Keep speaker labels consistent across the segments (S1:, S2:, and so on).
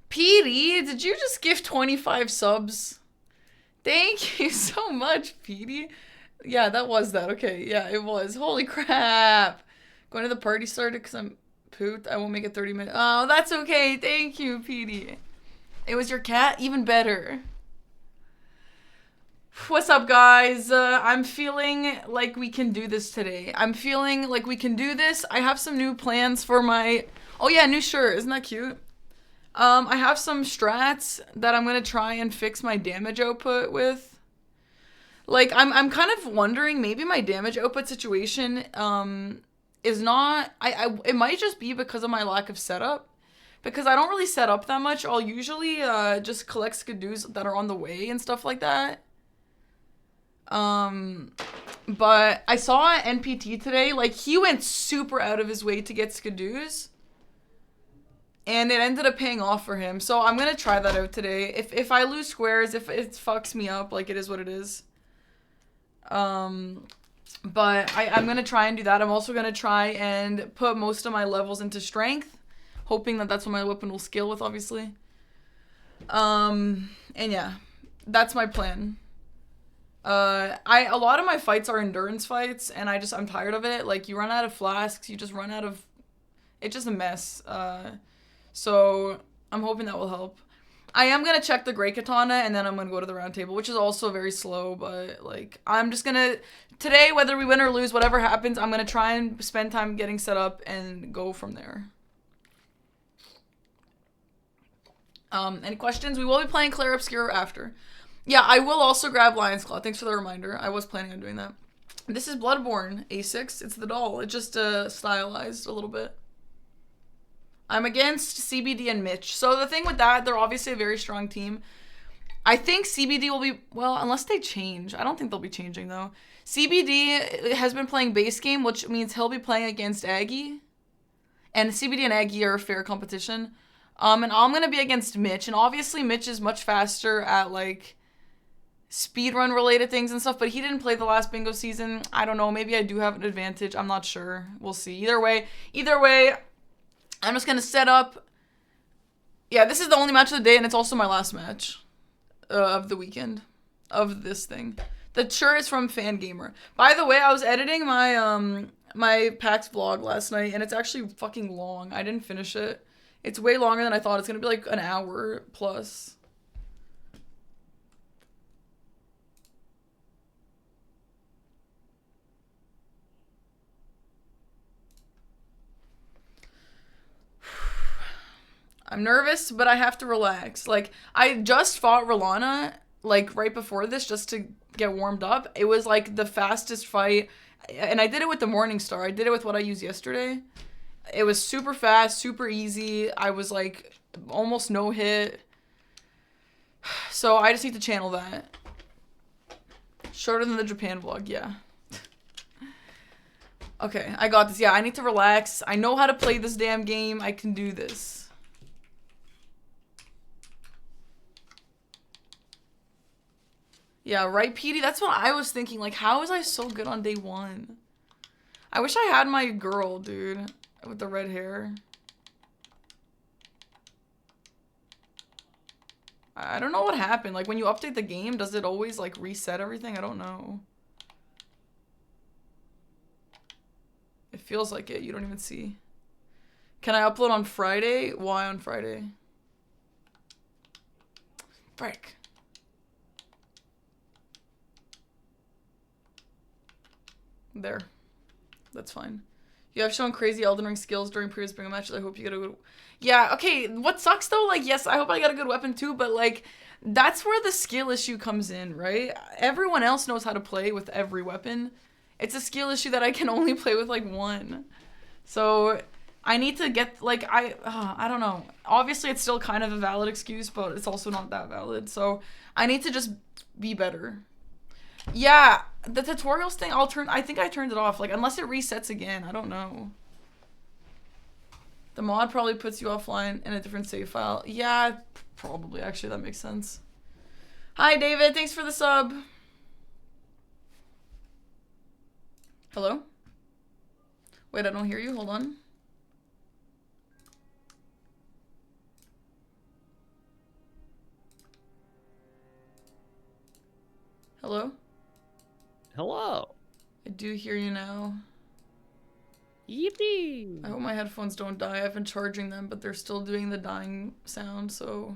S1: Petey, did you just give 25 subs? Thank you so much, Petey. Yeah, that was that. Okay, yeah, it was. Holy crap. Going to the party started because I'm pooped. I won't make it 30 minutes. Oh, that's okay. Thank you, Petey. It was your cat? Even better. What's up, guys? I'm feeling like we can do this today. I'm feeling like we can do this. I have some new plans for my... Oh yeah, new shirt. Isn't that cute? I have some strats that I'm gonna try and fix my damage output with. Like, I'm kind of wondering, maybe my damage output situation, is not... it might just be because of my lack of setup. Because I don't really set up that much. I'll usually, just collect skidoos that are on the way and stuff like that. But I saw an NPT today, like, he went super out of his way to get skidoos. And it ended up paying off for him. So I'm gonna try that out today. If I lose squares, if it fucks me up, like, it is what it is. But I'm gonna try and do that. I'm also gonna try and put most of my levels into strength. Hoping that that's what my weapon will scale with, obviously. And yeah, that's my plan. A lot of my fights are endurance fights, and I'm tired of it. Like, you run out of flasks, you just run out of... It's just a mess. So I'm hoping that will help. I am gonna check the Great Katana, and then I'm gonna go to the round table, which is also very slow, but, like, I'm just gonna... Today, whether we win or lose, whatever happens, I'm gonna try and spend time getting set up and go from there. Any questions? We will be playing Claire Obscure after. Yeah, I will also grab Lion's Claw. Thanks for the reminder. I was planning on doing that. This is Bloodborne A6. It's the doll. It just stylized a little bit. I'm against CBD and Mitch. So the thing with that, they're obviously a very strong team. I think CBD will be, well, unless they change. I don't think they'll be changing, though. CBD has been playing base game, which means he'll be playing against Aggy. And CBD and Aggy are a fair competition. And I'm going to be against Mitch. And obviously Mitch is much faster at, like, speedrun related things and stuff, but he didn't play the last bingo season. I don't know. Maybe I do have an advantage. I'm not sure. We'll see. Either way, I'm just going to set up. Yeah, this is the only match of the day, and it's also my last match of the weekend of this thing. The shirt is from Fangamer. By the way, I was editing my my PAX vlog last night, and it's actually fucking long. I didn't finish it. It's way longer than I thought. It's going to be like an hour plus. I'm nervous, but I have to relax. Like, I just fought Rolana, like, right before this, just to get warmed up. It was, like, the fastest fight, and I did it with the Morningstar. I did it with what I used yesterday. It was super fast, super easy. I was, like, almost no hit. So I just need to channel that. Shorter than the Japan vlog, yeah. Okay, I got this. Yeah, I need to relax. I know how to play this damn game. I can do this. Yeah, right, Petey? That's what I was thinking. Like, how was I so good on day one? I wish I had my girl, dude, with the red hair. I don't know what happened. Like, when you update the game, does it always, like, reset everything? I don't know. It feels like it. You don't even see. Can I upload on Friday? Why on Friday? Frick. There. That's fine. You have shown crazy Elden Ring skills during previous Bingo matches. I hope you get a good... Yeah, okay. What sucks, though, like, yes, I hope I got a good weapon, too, but, like, that's where the skill issue comes in, right? Everyone else knows how to play with every weapon. It's a skill issue that I can only play with, like, one. So, I need to get, like, I don't know. Obviously, it's still kind of a valid excuse, but it's also not that valid. So, I need to just be better. Yeah, the tutorials thing, I think I turned it off. Like, unless it resets again, I don't know. The mod probably puts you offline in a different save file. Yeah, probably, actually, that makes sense. Hi, David, thanks for the sub. Hello? Wait, I don't hear you, hold on. Hello?
S2: Hello.
S1: I do hear you now.
S2: Yippee.
S1: I hope my headphones don't die. I've been charging them, but they're still doing the dying sound, so...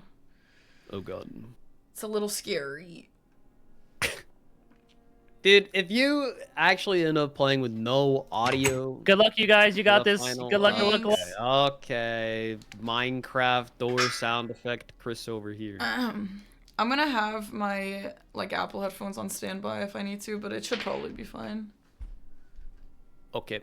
S2: Oh god.
S1: It's a little scary.
S2: Dude, if you actually end up playing with no audio...
S3: Good luck, you guys. You got this.
S2: Final...
S3: Good luck, good luck,
S1: Thanks.
S3: good luck.
S2: Okay. Minecraft door sound effect Chris over here.
S1: I'm gonna have my, like, Apple headphones on standby if I need to, but it should probably be fine.
S2: Okay.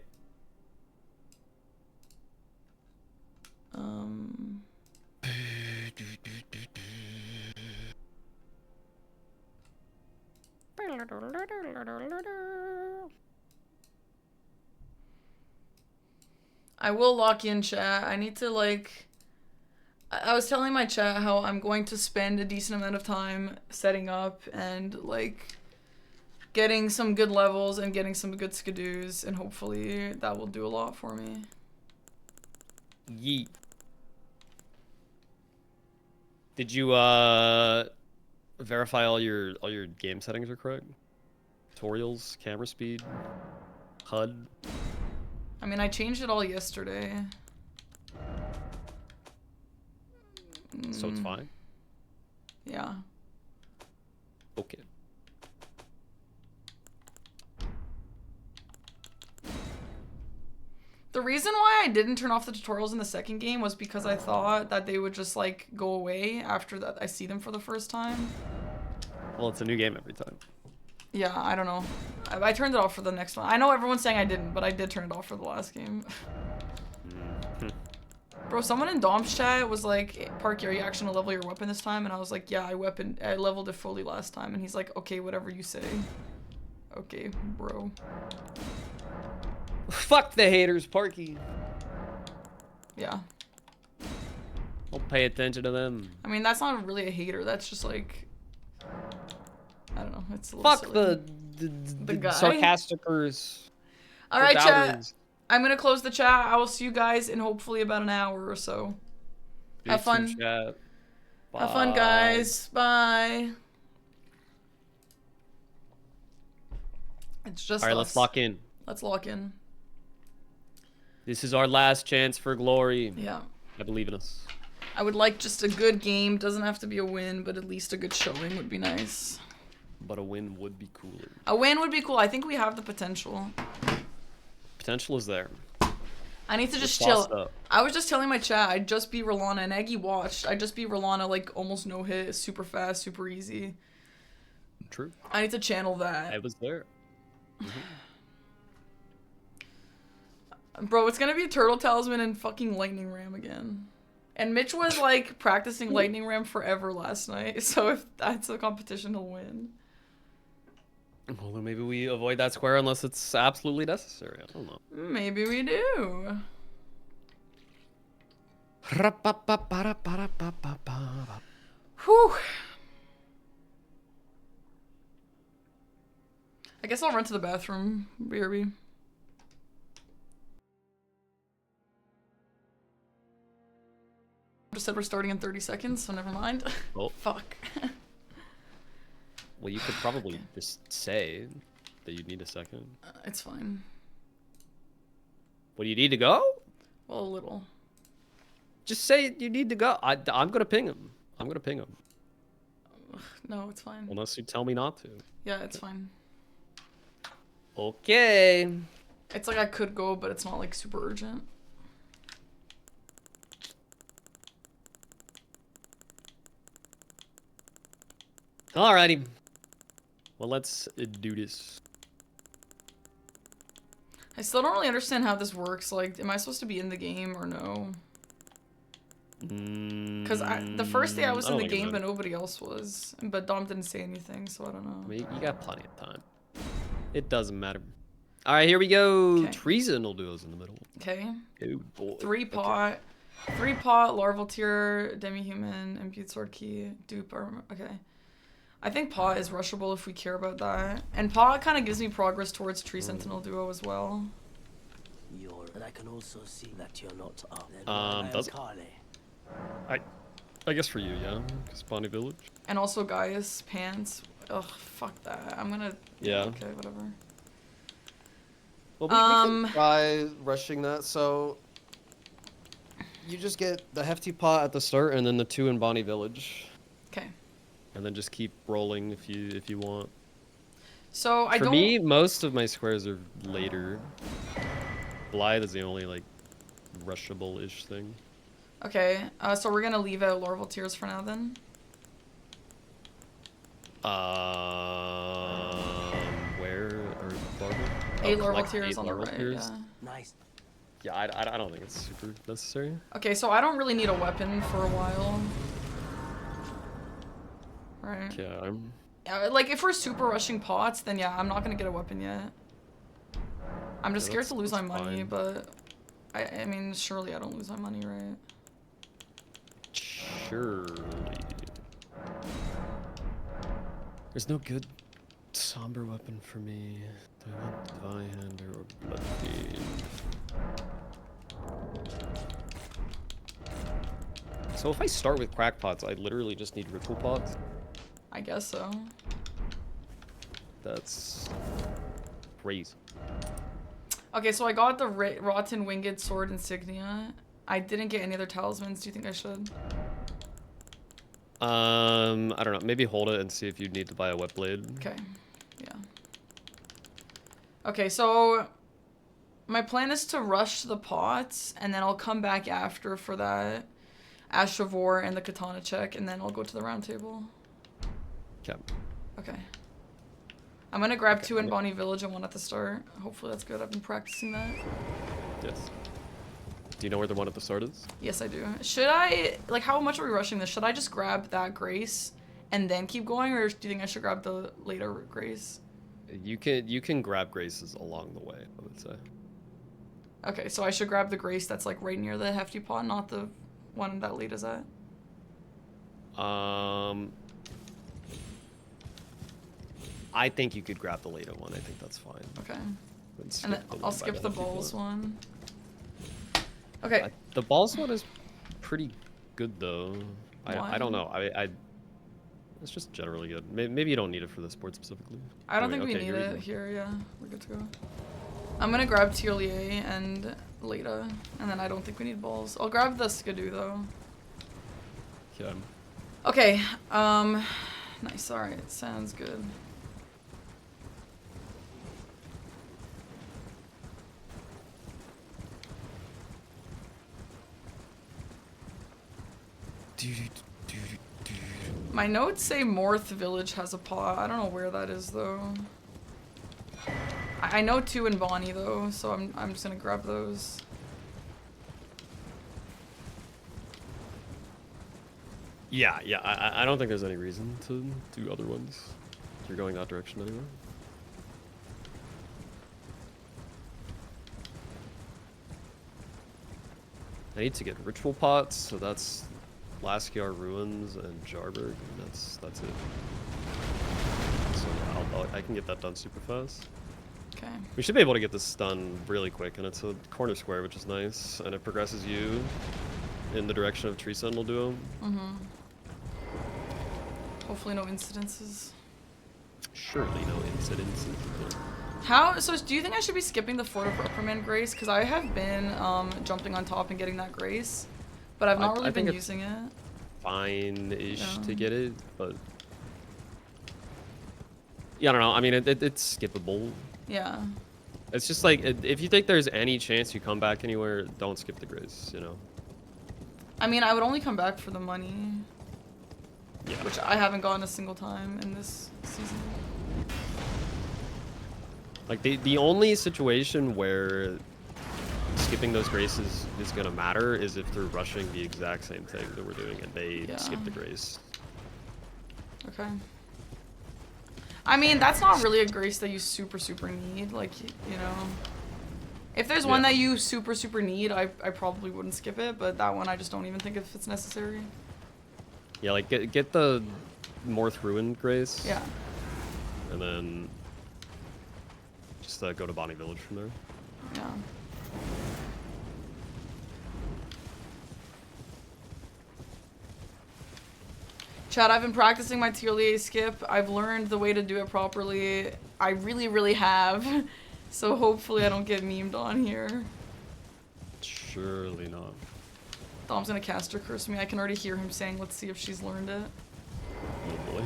S1: I will lock in chat. I need to, like... I was telling my chat how I'm going to spend a decent amount of time setting up and, like, getting some good levels and getting some good skidoos, and hopefully that will do a lot for me.
S2: Yeet. Did you verify all your game settings are correct? Tutorials, camera speed, HUD.
S1: I mean, I changed it all yesterday.
S2: So it's fine.
S1: Yeah.
S2: Okay.
S1: The reason why I didn't turn off the tutorials in the second game was because I thought that they would just, like, go away after that I see them for the first time.
S2: Well, it's a new game every time.
S1: Yeah, I don't know. I turned it off for the next one. I know everyone's saying I didn't, but I did turn it off for the last game. Bro, someone in Dom's chat was like, Parky, are you actually gonna level your weapon this time? And I was like, yeah, I leveled it fully last time. And he's like, okay, whatever you say. Okay, bro.
S2: Fuck the haters, Parky.
S1: Yeah.
S2: Don't pay attention to them.
S1: I mean, that's not really a hater. That's just like, I don't know. It's a little
S2: Fuck
S1: silly.
S2: the
S1: guy.
S2: sarcasticers.
S1: All right, chat.
S2: doubters.
S1: I'm gonna close the chat. I will see you guys in hopefully about an hour or so. Have fun.
S2: Chat.
S1: Have fun, guys. Bye. It's just
S2: All right,
S1: us.
S2: let's lock in.
S1: Let's lock in.
S2: This is our last chance for glory.
S1: Yeah.
S2: I believe in us.
S1: I would like just a good game. Doesn't have to be a win, but at least a good showing would be nice.
S2: But a win would be cooler.
S1: A win would be cool. I think we have the potential.
S2: Potential is there.
S1: I need to just
S2: We're
S1: chill.
S2: sauced up.
S1: I was just telling my chat, I'd just be Rolana, and Aggy watched. I'd just be Rolana, like, almost no hit, super fast, super easy.
S2: True.
S1: I need to channel that.
S2: I was there.
S1: Bro, it's gonna be Turtle Talisman and fucking Lightning Ram again. And Mitch was, like, practicing Lightning Ram forever last night, so if that's a competition, he'll win.
S2: Well, then maybe we avoid that square unless it's absolutely necessary. I don't know.
S1: Maybe we do. Whew. I guess I'll run to the bathroom, BRB. Just said we're starting in 30 seconds, so never mind.
S2: Oh.
S1: Fuck.
S2: Well, you could probably just say that you need a second.
S1: It's fine.
S2: What, do you need to go?
S1: Well, a little.
S2: Just say you need to go. I'm gonna ping him. I'm gonna ping him.
S1: No, it's fine.
S2: Unless you tell me not to.
S1: Yeah, it's fine.
S2: Okay.
S1: It's like I could go, but it's not like super urgent.
S2: Alrighty. Well, let's do this.
S1: I still don't really understand how this works. Like, am I supposed to be in the game or no? Because the first day I was in the game, but nobody else was. But Dom didn't say anything, so I don't know.
S2: I mean, you got plenty of time. It doesn't matter. All right, here we go.
S1: Okay.
S2: Treason will do us in the middle.
S1: Okay.
S2: Oh boy.
S1: 3 pot. Okay. 3 pot, larval tier, demi-human, imbued sword key, dupe armor. Okay. I think pot is rushable if we care about that. And pot kind of gives me progress towards tree sentinel duo as well.
S4: And I can also see that you're not up.
S2: Does it? I guess for you, yeah. Spawny village.
S1: And also Gaius pants. Ugh, fuck that. I'm gonna...
S2: Yeah.
S1: Okay, whatever.
S2: Well, we can try rushing that. So you just get the hefty pot at the start, and then the 2 in Bonnie Village,
S1: Okay.
S2: and then just keep rolling if you want.
S1: So I
S2: For
S1: don't...
S2: me, most of my squares are later. Blythe is the only like rushable-ish thing.
S1: Okay, so we're gonna leave out Lorval Tears for now then?
S2: Where are Larval?
S1: 8 Lorval
S2: collect
S1: Tears
S2: 8
S1: on the
S2: Larval
S1: right,
S2: Tears?
S1: yeah.
S4: Nice.
S2: Yeah, I don't think it's super necessary.
S1: Okay, so I don't really need a weapon for a while. Right.
S2: Yeah,
S1: Yeah, like, if we're super rushing pots, then yeah, I'm not gonna get a weapon yet. I'm just scared to lose my money,
S2: fine.
S1: but... I mean, surely I don't lose my money, right?
S2: Surely. There's no good somber weapon for me. Do I want Divihander or Bloodfiend? So if I start with crackpots, I literally just need ritual pots.
S1: I guess so.
S2: That's crazy.
S1: Okay, so I got the Rotten Winged Sword Insignia. I didn't get any other talismans. Do you think I should?
S2: I don't know. Maybe hold it and see if you need to buy a wet blade.
S1: Okay. Yeah. Okay, so my plan is to rush the pots, and then I'll come back after for that Ash of War and the Katana check, and then I'll go to the round table.
S2: Okay.
S1: Okay. I'm gonna grab 2 in Bonnie Village and 1 at the start. Hopefully that's good. I've been practicing that.
S2: Yes. Do you know where the one at the start is?
S1: Yes, I do. Should I, like, how much are we rushing this? Should I just grab that Grace and then keep going, or do you think I should grab the later Grace?
S2: You can grab graces along the way, I would say.
S1: Okay, so I should grab the Grace that's, like, right near the Hefty Pot, not the one that Lita's at?
S2: I think you could grab the later one. I think that's fine.
S1: Okay.
S2: And
S1: then I'll skip the balls one.
S2: Okay.
S1: Okay.
S2: The balls one is pretty good though.
S1: Why?
S2: I don't know. It's just generally good. Maybe you don't need it for the sport specifically.
S1: I don't
S2: Anyway,
S1: think we
S2: okay,
S1: need it here. Yeah, we're good to go. I'm gonna grab Tierlier and Lita, and then I don't think we need balls. I'll grab the Skidoo though.
S2: Yeah.
S1: Okay. Nice. All right. Sounds good. My notes say Morth Village has a pot. I don't know where that is though. I know 2 in Bonnie though, so I'm just gonna grab those.
S2: Yeah. I don't think there's any reason to do other ones. If you're going that direction anyway. I need to get ritual pots, so that's Laskyar Ruins and Jarberg, and that's it. So yeah, I can get that done super fast.
S1: Okay.
S2: We should be able to get this done really quick, and it's a corner square, which is nice, and it progresses you in the direction of Tree Sentinel Duo.
S1: Mm-hmm. Hopefully no incidences.
S2: Surely no incidences.
S1: So do you think I should be skipping the Fort of Reprimand Grace? Because I have been jumping on top and getting that Grace, but I've not really been using it.
S2: Fine-ish to get it, but yeah, I don't know. I mean, it's skippable.
S1: Yeah.
S2: It's just like, if you think there's any chance you come back anywhere, don't skip the Grace, you know?
S1: I mean, I would only come back for the money.
S2: Yeah.
S1: Which I haven't gotten a single time in this season.
S2: Like, the only situation where skipping those Graces is gonna matter is if they're rushing the exact same thing that we're doing and they skip the Grace.
S1: Okay. I mean, that's not really a Grace that you super need, like, you know. If there's one that you super need, I probably wouldn't skip it, but that one I just don't even think if it's necessary.
S2: Yeah, like, get the Morth Ruin Grace.
S1: Yeah.
S2: And then just go to Bonnie Village from there.
S1: Yeah. Chad, I've been practicing my Tierlier skip. I've learned the way to do it properly. I really, really have. So hopefully I don't get memed on here.
S2: Surely not.
S1: Dom's gonna cast her curse me. I can already hear him saying, let's see if she's learned it.
S2: Oh boy.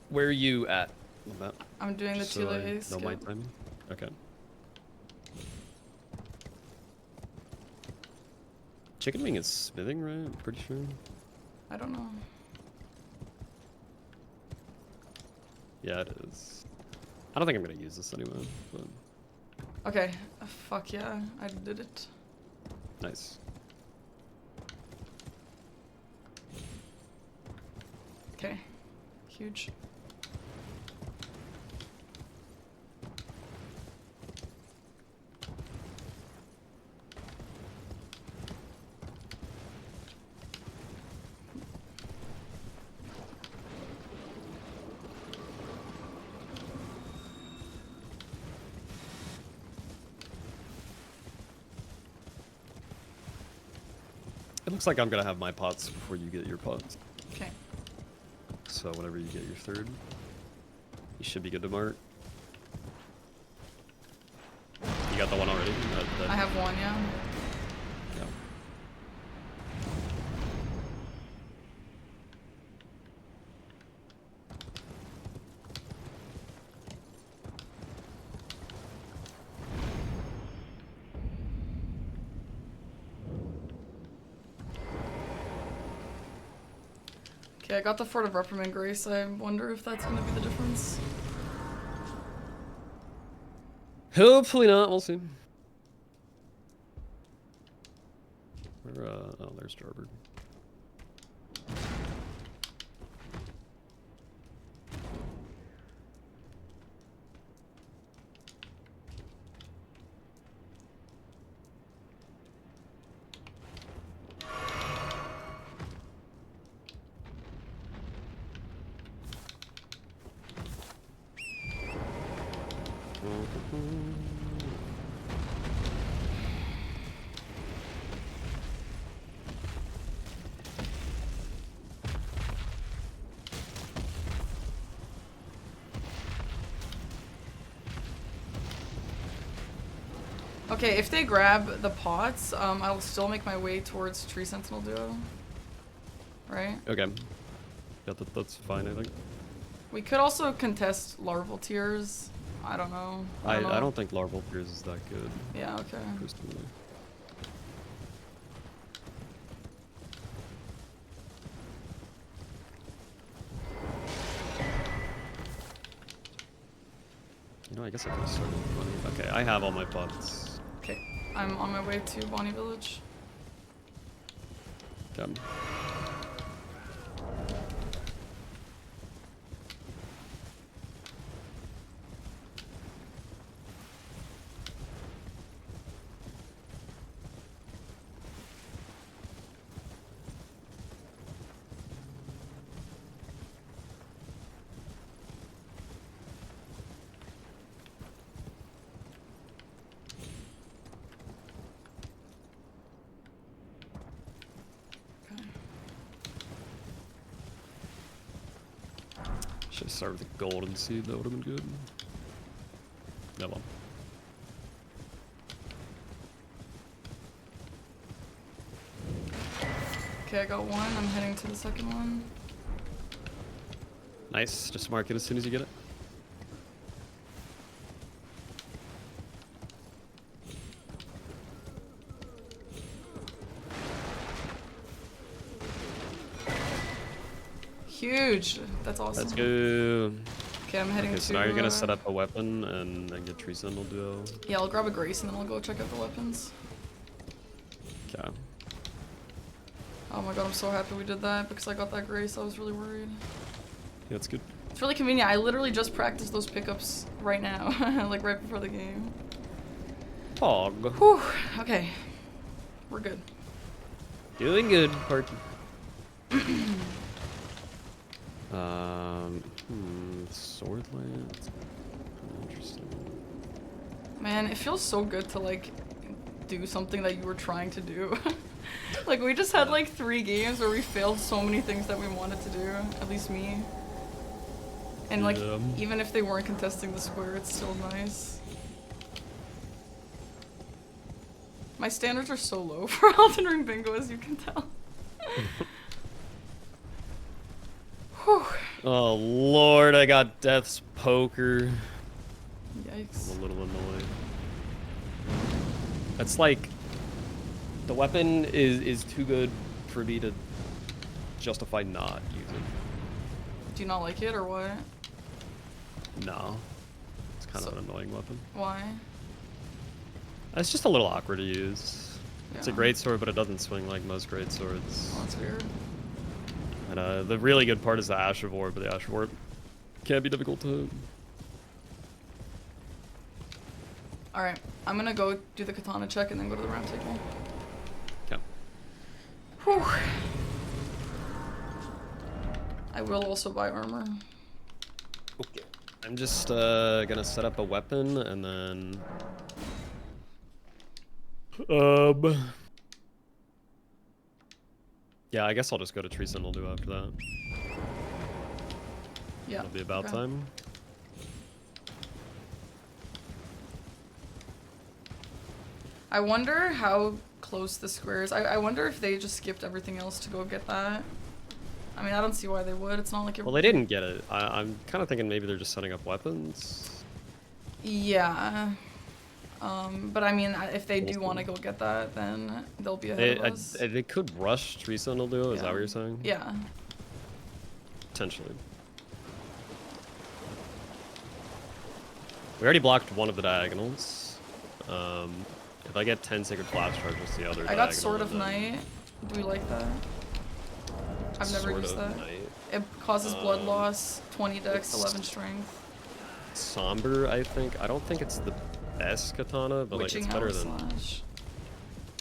S2: Where are you at on that?
S1: I'm doing the
S2: So I
S1: Tierlier
S2: know
S1: skip.
S2: my timing? Okay. Chicken wing is smithing, right? I'm pretty sure.
S1: I don't know.
S2: Yeah, it is. I don't think I'm gonna use this anyway, but
S1: Okay. Fuck yeah, I did it.
S2: nice.
S1: Okay. Huge.
S2: It looks like I'm gonna have my pots before you get your pots.
S1: Okay.
S2: So whenever you get your third, you should be good to mark. You got the one already?
S1: I have one, yeah.
S2: Yeah.
S1: Okay, I got the Fort of Reprimand Grace. I wonder if that's gonna be the difference.
S2: Hopefully not, we'll see. Where, oh, there's Jarbird.
S1: Okay, if they grab the pots, I'll still make my way towards Tree Sentinel Duo. Right?
S2: Okay. Yeah, that's fine, I think.
S1: We could also contest larval tiers. I don't know.
S2: I don't think larval Piers is that good,
S1: Yeah, okay.
S2: personally. You know, I guess I could have started with money. Okay, I have all my pots.
S1: Okay, I'm on my way to Bonnie Village.
S2: Okay.
S1: Okay.
S2: Should have started with the golden seed, that would have been good. No, well.
S1: Okay, I got one. I'm heading to the second one.
S2: Nice, just mark it as soon as you get it.
S1: Huge. That's awesome.
S2: Let's go.
S1: Okay, I'm heading
S2: Okay,
S1: to.
S2: so now you're gonna set up a weapon and then get Tree Sentinel Duo.
S1: Yeah, I'll grab a Grace and then I'll go check out the weapons.
S2: Okay.
S1: Oh my god, I'm so happy we did that because I got that grace. I was really worried.
S2: Yeah, it's good.
S1: It's really convenient. I literally just practiced those pickups right now, like right before the game.
S2: Pog.
S1: Whew. Okay. We're good.
S2: Doing good, Parky. Swordlands. Interesting.
S1: Man, it feels so good to like do something that you were trying to do. Like we just had like 3 games where we failed so many things that we wanted to do, at least me. And like even if they weren't contesting the square, it's still nice. My standards are so low for Elden Ring Bingo, as you can tell. Whew.
S2: Oh lord, I got Death's Poker.
S1: Yikes.
S2: I'm a little annoyed. It's like the weapon is too good for me to justify not using.
S1: Do you not like it or what?
S2: No. It's kind of an annoying weapon.
S1: Why?
S2: It's just a little awkward to use. It's a
S1: Yeah.
S2: great sword, but it doesn't swing like most great swords.
S1: Oh, that's weird.
S2: And the really good part is the Ash of War, but the Ash of War can be difficult to...
S1: Alright, I'm gonna go do the katana check and then go to the round table.
S2: Okay.
S1: Whew. I will also buy armor.
S2: Okay. I'm just gonna set up a weapon and then... Yeah, I guess I'll just go to Tree Sentinel do after that.
S1: Yeah.
S2: It'll be about
S1: okay.
S2: time.
S1: I wonder how close the square is. I wonder if they just skipped everything else to go get that. I mean, I don't see why they would. It's not like it...
S2: Well, they didn't get it. I'm kind of thinking maybe they're just setting up weapons.
S1: Yeah. But I mean, if they do want to go get that, then they'll be ahead of us.
S2: They could rush Tree Sentinel duo, is that what you're saying?
S1: Yeah.
S2: Potentially. We already blocked one of the diagonals. If I get 10 Sacred Flash Charges, the other
S1: I got Sword of Night. Do we like that? I've never used that. It causes blood loss, 20 dex, 11 strength.
S2: Somber, I think. I don't think it's the best katana, but like it's better than...
S1: Slash.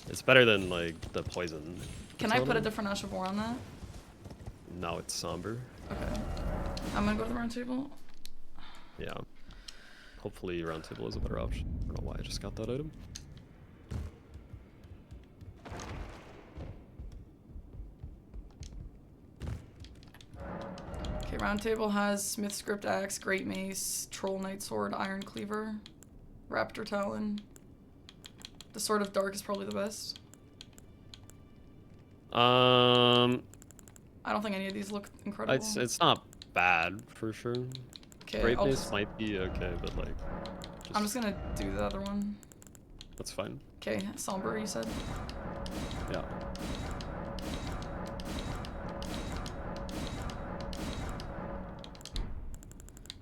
S2: It's better than like the poison.
S1: Can I put a different Ash of War on that?
S2: No, it's somber.
S1: Okay. I'm gonna go to the round table.
S2: Yeah. Hopefully round table is a better option. I don't know why I just got that item.
S1: Okay, round table has Smith Script Axe, Great Mace, Troll Knight Sword, Iron Cleaver, Raptor Talon. The Sword of Dark is probably the best. I don't think any of these look incredible.
S2: It's not bad for sure.
S1: Okay,
S2: Great Mace might be okay, but like...
S1: I'm just gonna do the other one.
S2: That's fine.
S1: Okay, Somber, you said?
S2: Yeah.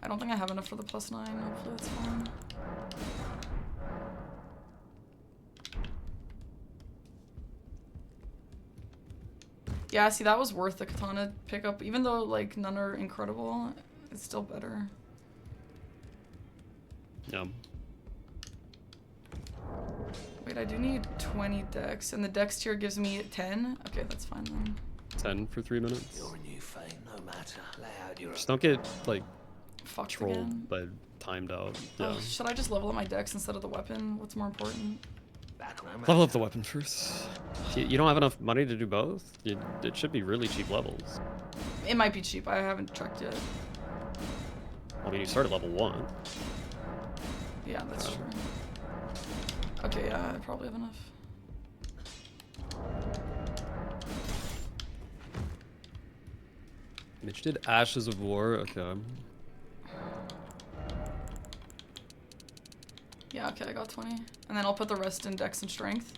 S1: I don't think I have enough for the +9. Hopefully that's fine. Yeah, see, that was worth the katana pickup. Even though, like, none are incredible, it's still better.
S2: Yeah.
S1: Wait, I do need 20 dex, and the dex tier gives me 10? Okay, that's fine then.
S2: 10 for 3 minutes.
S4: Your new fame, no matter loud you're
S2: Just don't get, like,
S1: fucked
S2: trolled
S1: again.
S2: by timed out. Yeah.
S1: Oh, should I just level up my dex instead of the weapon? What's more important?
S2: Level up the weapon first. You don't have enough money to do both? It should be really cheap levels.
S1: It might be cheap. I haven't checked yet.
S2: I mean, you start at level 1.
S1: Yeah, that's true. Okay, yeah, I probably have enough.
S2: Mitch did Ashes of War. Okay.
S1: Yeah, okay, I got 20. And then I'll put the rest in dex and strength.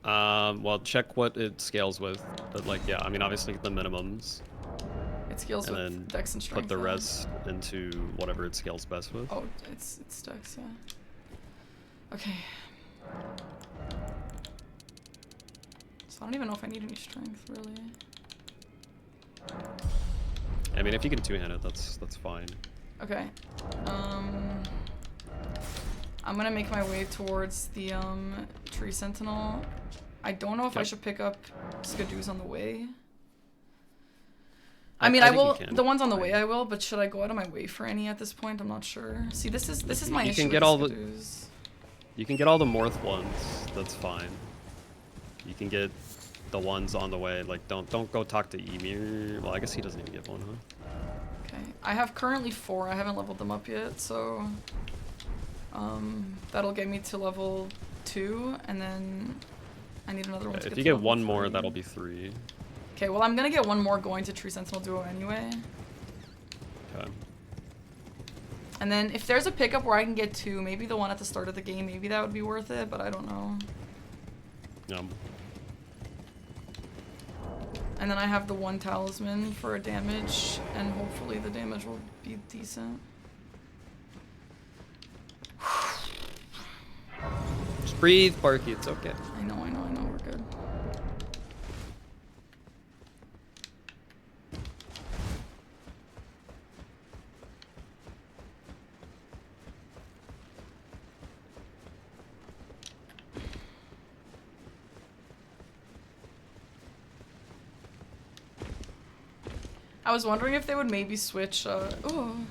S2: Well, check what it scales with. But, like, yeah, I mean, obviously the minimums.
S1: It scales
S2: and
S1: with
S2: then
S1: dex and strength.
S2: put the rest into whatever it scales best with.
S1: Oh, it's dex, yeah. Okay. So I don't even know if I need any strength, really.
S2: I mean, if you can two-hand it, that's fine.
S1: Okay. I'm gonna make my way towards the tree sentinel. I don't know if I should pick up skidoos on the way. I mean, I will. The ones on the way, I will. But should I go out of my way for any at this point? I'm not sure. See, this is my issue with skidoos.
S2: You can get all the Morth ones. That's fine. You can get the ones on the way. Like, don't go talk to Ymir. Well, I guess he doesn't even get one, huh?
S1: Okay. I have currently 4. I haven't leveled them up yet, so that'll get me to level 2, and then I need another one to get to level 3.
S2: If you get one more, that'll be 3.
S1: Okay, well, I'm gonna get one more going to Tree Sentinel Duo anyway.
S2: Okay.
S1: And then if there's a pickup where I can get 2, maybe the one at the start of the game, maybe that would be worth it, but I don't know. And then I have the 1 talisman for a damage, and hopefully the damage will be decent.
S2: Just breathe, Parky, it's okay.
S1: I know, we're good. I was wondering if they would maybe switch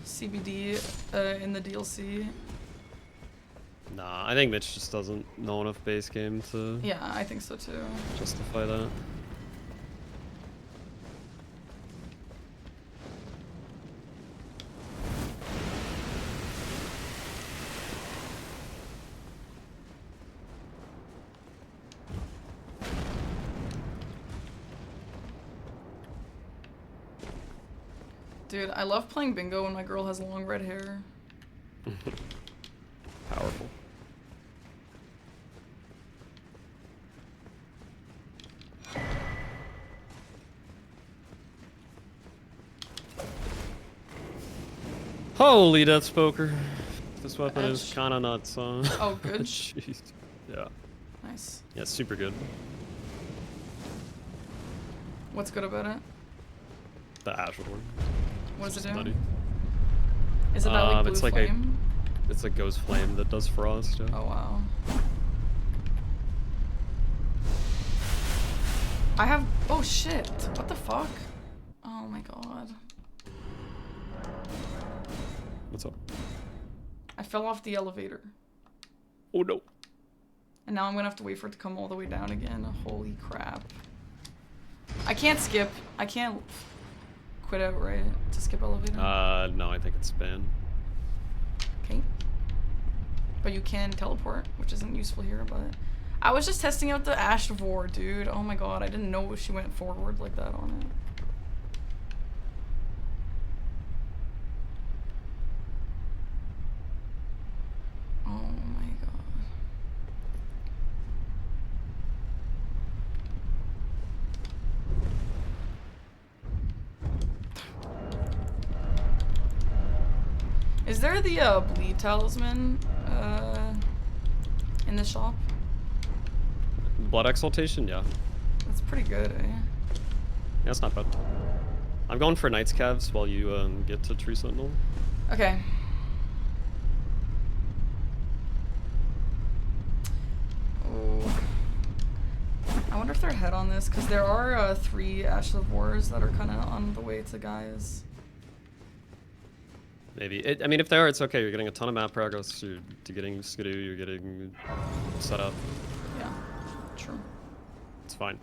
S1: CBD in the DLC.
S2: Nah, I think Mitch just doesn't know enough base game to...
S1: Yeah, I think so too.
S2: ...justify that.
S1: Dude, I love playing bingo when my girl has long red hair.
S2: Powerful. Holy Death Spoker. This weapon is kinda nuts, huh?
S1: Oh, good.
S2: Jeez. Yeah.
S1: Nice.
S2: Yeah, it's super good.
S1: What's good about it?
S2: The Azure one.
S1: What does it do?
S2: Nutty.
S1: Is it that like blue
S2: it's like
S1: flame?
S2: It's a ghost flame that does frost. Yeah.
S1: Oh wow. I have. Oh shit! What the fuck? Oh my god.
S2: What's up?
S1: I fell off the elevator.
S2: Oh no.
S1: And now I'm gonna have to wait for it to come all the way down again. Holy crap. I can't skip. I can't quit out, right? To skip elevator?
S2: No, I think it's spam.
S1: Okay. But you can teleport, which isn't useful here, but... I was just testing out the Ash of War, dude. Oh my god, I didn't know she went forward like that on it. Oh my god. Is there the bleed talisman in the shop?
S2: Blood Exaltation, yeah.
S1: That's pretty good, eh?
S2: Yeah, it's not bad. I'm going for Knight's Calves while you get to Tree Sentinel.
S1: Okay. Oh. I wonder if they're ahead on this, because there are 3 Ashes of Wars that are kind of on the way to Gaia's.
S2: Maybe. I mean, if they are, it's okay. You're getting a ton of map progress. You're getting Skidoo. You're getting set up.
S1: Yeah, true.
S2: It's fine.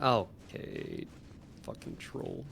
S2: Okay. Fucking troll.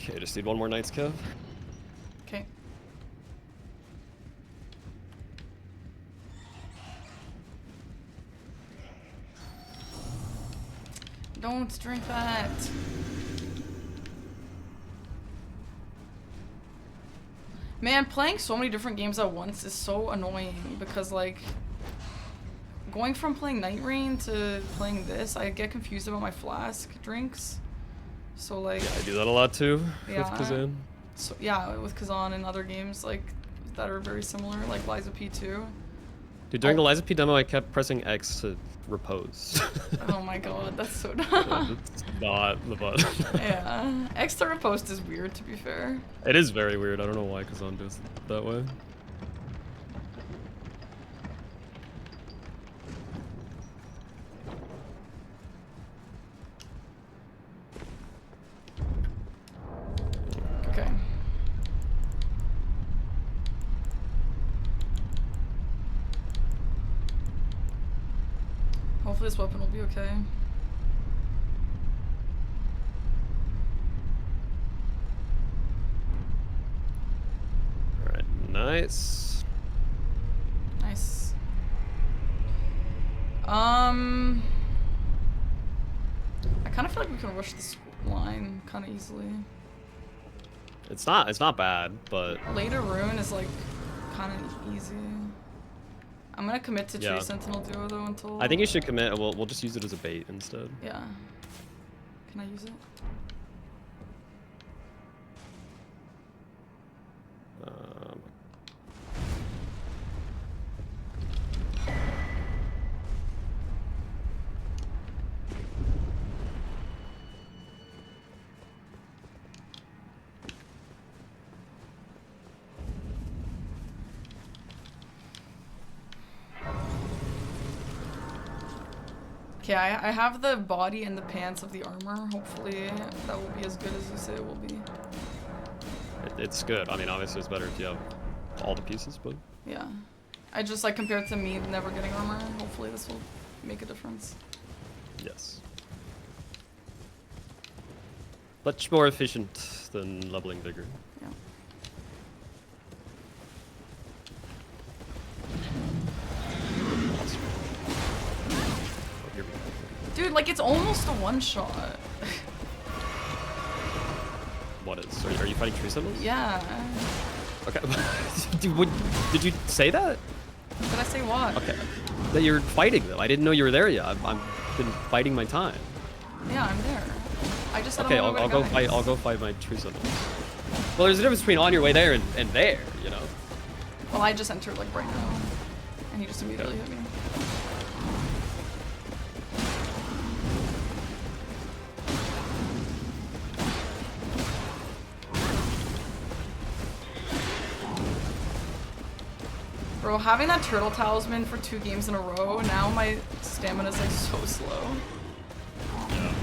S2: Okay, just need one more Knight's Cav.
S1: Okay. Don't drink that. Man, playing so many different games at once is so annoying because, like, going from playing Night Rain to playing this, I get confused about my flask drinks. So, like...
S2: Yeah, I do that a lot too,
S1: yeah,
S2: with Kazan.
S1: So, yeah, with Kazan and other games, like, that are very similar, like Liza P2.
S2: Dude, during the Liza P demo, I kept pressing X to repose.
S1: Oh my god, that's so dumb.
S2: It's not the button.
S1: Yeah. X to repost is weird, to be fair.
S2: It is very weird. I don't know why Kazan does it that way.
S1: Okay. Hopefully this weapon will be okay.
S2: Alright, nice.
S1: Nice. I kind of feel like we can rush this line kind of easily.
S2: It's not bad, but
S1: Later rune is like kind of easy. I'm gonna commit to Tree Sentinel Duo though until...
S2: I think you should commit. We'll just use it as a bait instead.
S1: Yeah. Can I use it? Okay, I have the body and the pants of the armor. Hopefully that will be as good as you say it will be.
S2: It's good. I mean, obviously it's better if you have all the pieces, but...
S1: Yeah. I just, like, compared to me never getting armor, hopefully this will make a difference.
S2: Yes. Much more efficient than leveling Vigor.
S1: Yeah. Dude, like, it's almost a one-shot.
S2: What is? Are you fighting tree symbols?
S1: Yeah.
S2: Okay. Did you say that?
S1: Did I say what?
S2: Okay. That you're fighting them. I didn't know you were there yet. I've been fighting my time.
S1: Yeah, I'm there. I just said
S2: Okay,
S1: I'm
S2: I'll go fight. I'll go fight my tree symbols. Well, there's a difference between on your way there and there, you know.
S1: Well, I just entered like right now, and he just immediately hit me. Bro, having that turtle talisman for 2 games in a row, now my stamina is like so slow.
S2: Yeah.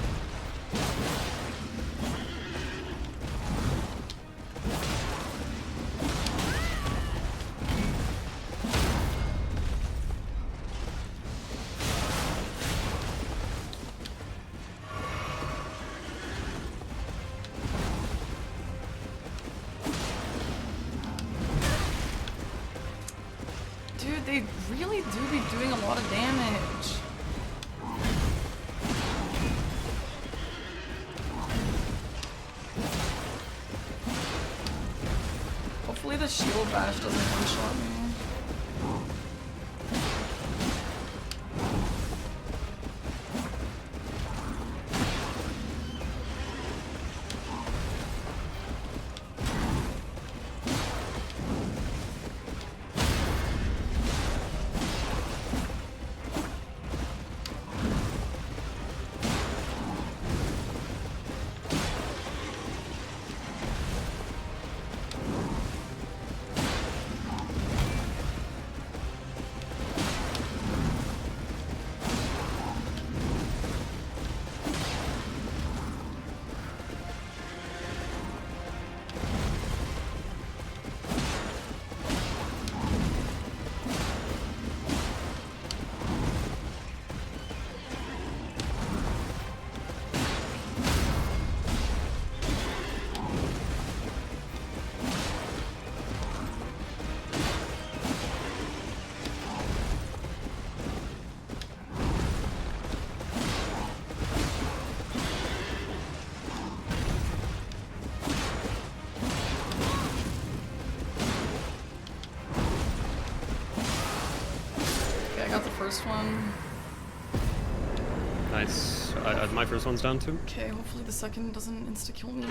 S1: Dude, they really do be doing a lot of damage. Hopefully the shield bash doesn't one-shot me. first one.
S2: Nice. My first one's down too.
S1: Okay, hopefully the second doesn't insta-kill me.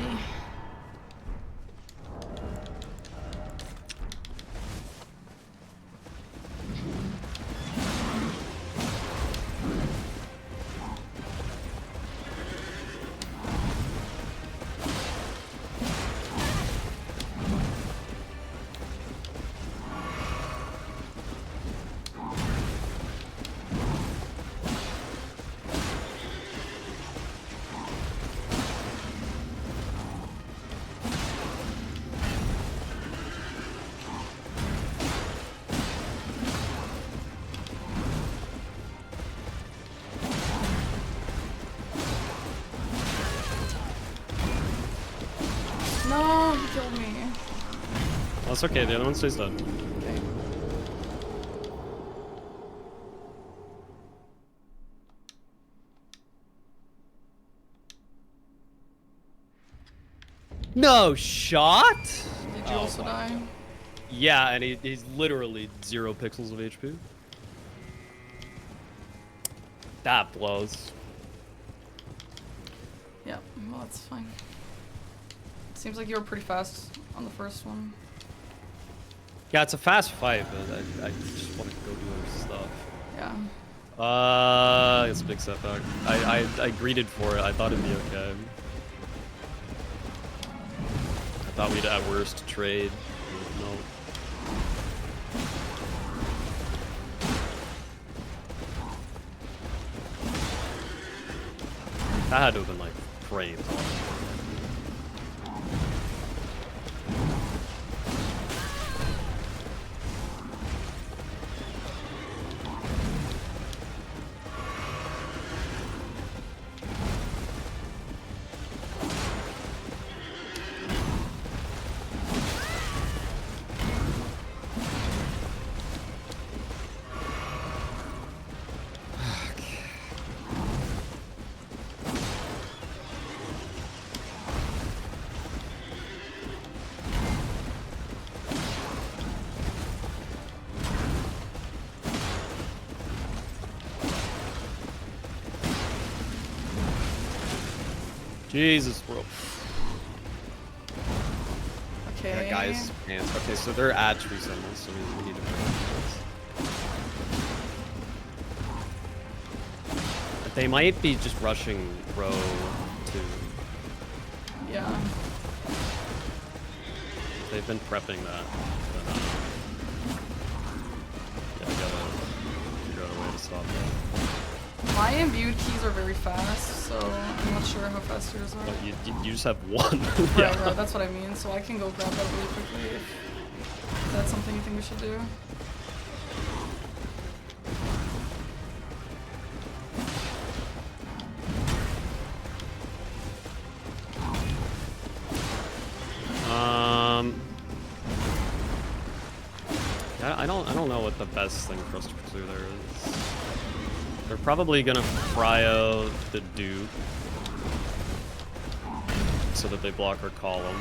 S1: No, he killed me.
S2: Oh, that's okay. The other one stays dead.
S1: Okay.
S2: No shot?
S1: Did you also die?
S2: Yeah, and he's literally 0 pixels of HP. That blows.
S1: Yeah, well, that's fine. Seems like you were pretty fast on the first one.
S2: Yeah, it's a fast fight, but I just want to go do other stuff.
S1: Yeah.
S2: It's a big setback. I greeted for it. I thought it'd be okay. I thought we'd at worst trade. No. That had to have been like frames. Jesus, bro.
S1: Okay.
S2: Yeah, guys, hands. Okay, so they're at tree symbols, so we need to break this. They might be just rushing row 2.
S1: Yeah.
S2: They've been prepping that. But, yeah, we gotta figure out a way to stop that.
S1: My imbued keys are very fast, so I'm not sure how fast yours are.
S2: But you just have one.
S1: Right, right, that's what I mean. So I can go grab that really quickly if that's something you think we should do.
S2: Yeah, I don't know what the best thing for us to pursue there is. They're probably gonna fry out the Duke so that they block our column.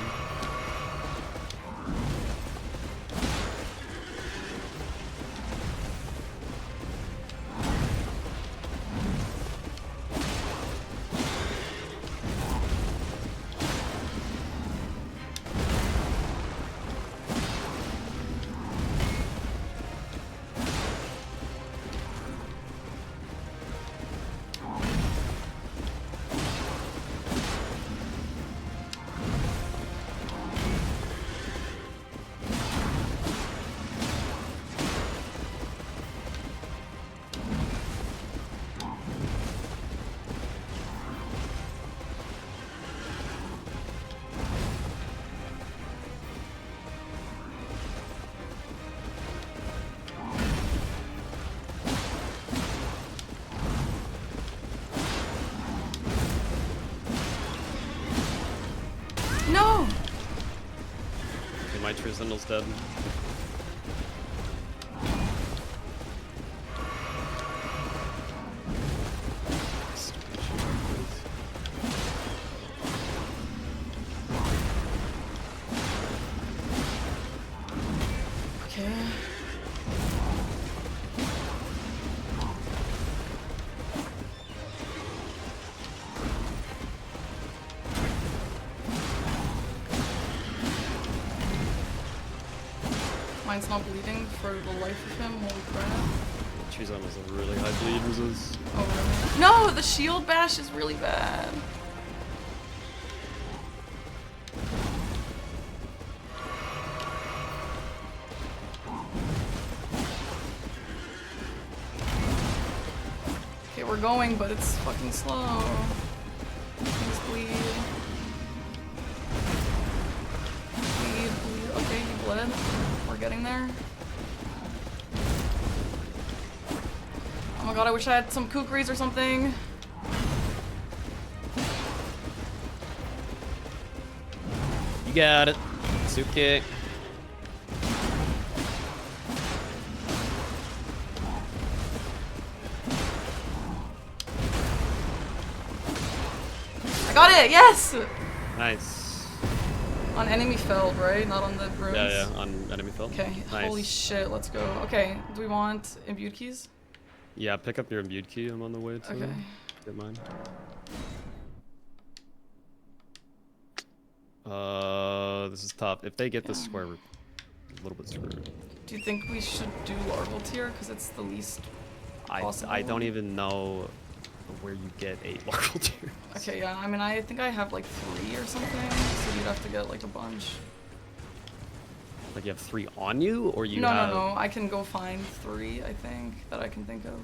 S1: No!
S2: Okay, my true sentinel's dead.
S1: Okay. Mine's not bleeding for the life of him. Holy crap.
S2: Chizan has a really high bleed resist.
S1: Oh, really? No, the shield bash is really bad. Okay, we're going, but it's fucking slow. Please bleed. Bleed. Okay, he bled. We're getting there. Oh my god, I wish I had some kukris or something.
S2: You got it. Soup kick.
S1: I got it, yes!
S2: Nice.
S1: On enemy felled, right? Not on the runes?
S2: Yeah, on enemy field.
S1: Okay,
S2: Nice.
S1: holy shit, let's go. Okay, do we want imbued keys?
S2: Yeah, pick up your imbued key. I'm on the way to
S1: Okay.
S2: get mine. This is tough. If they get this square, we're a little bit screwed.
S1: Do you think we should do larval tier? Because it's the least possible.
S2: I don't even know where you get 8 larval tiers.
S1: Okay, yeah, I mean, I think I have like 3 or something, so you'd have to get like a bunch.
S2: Like you have 3 on you, or you
S1: No,
S2: have...
S1: no, I can go find 3, I think, that I can think of.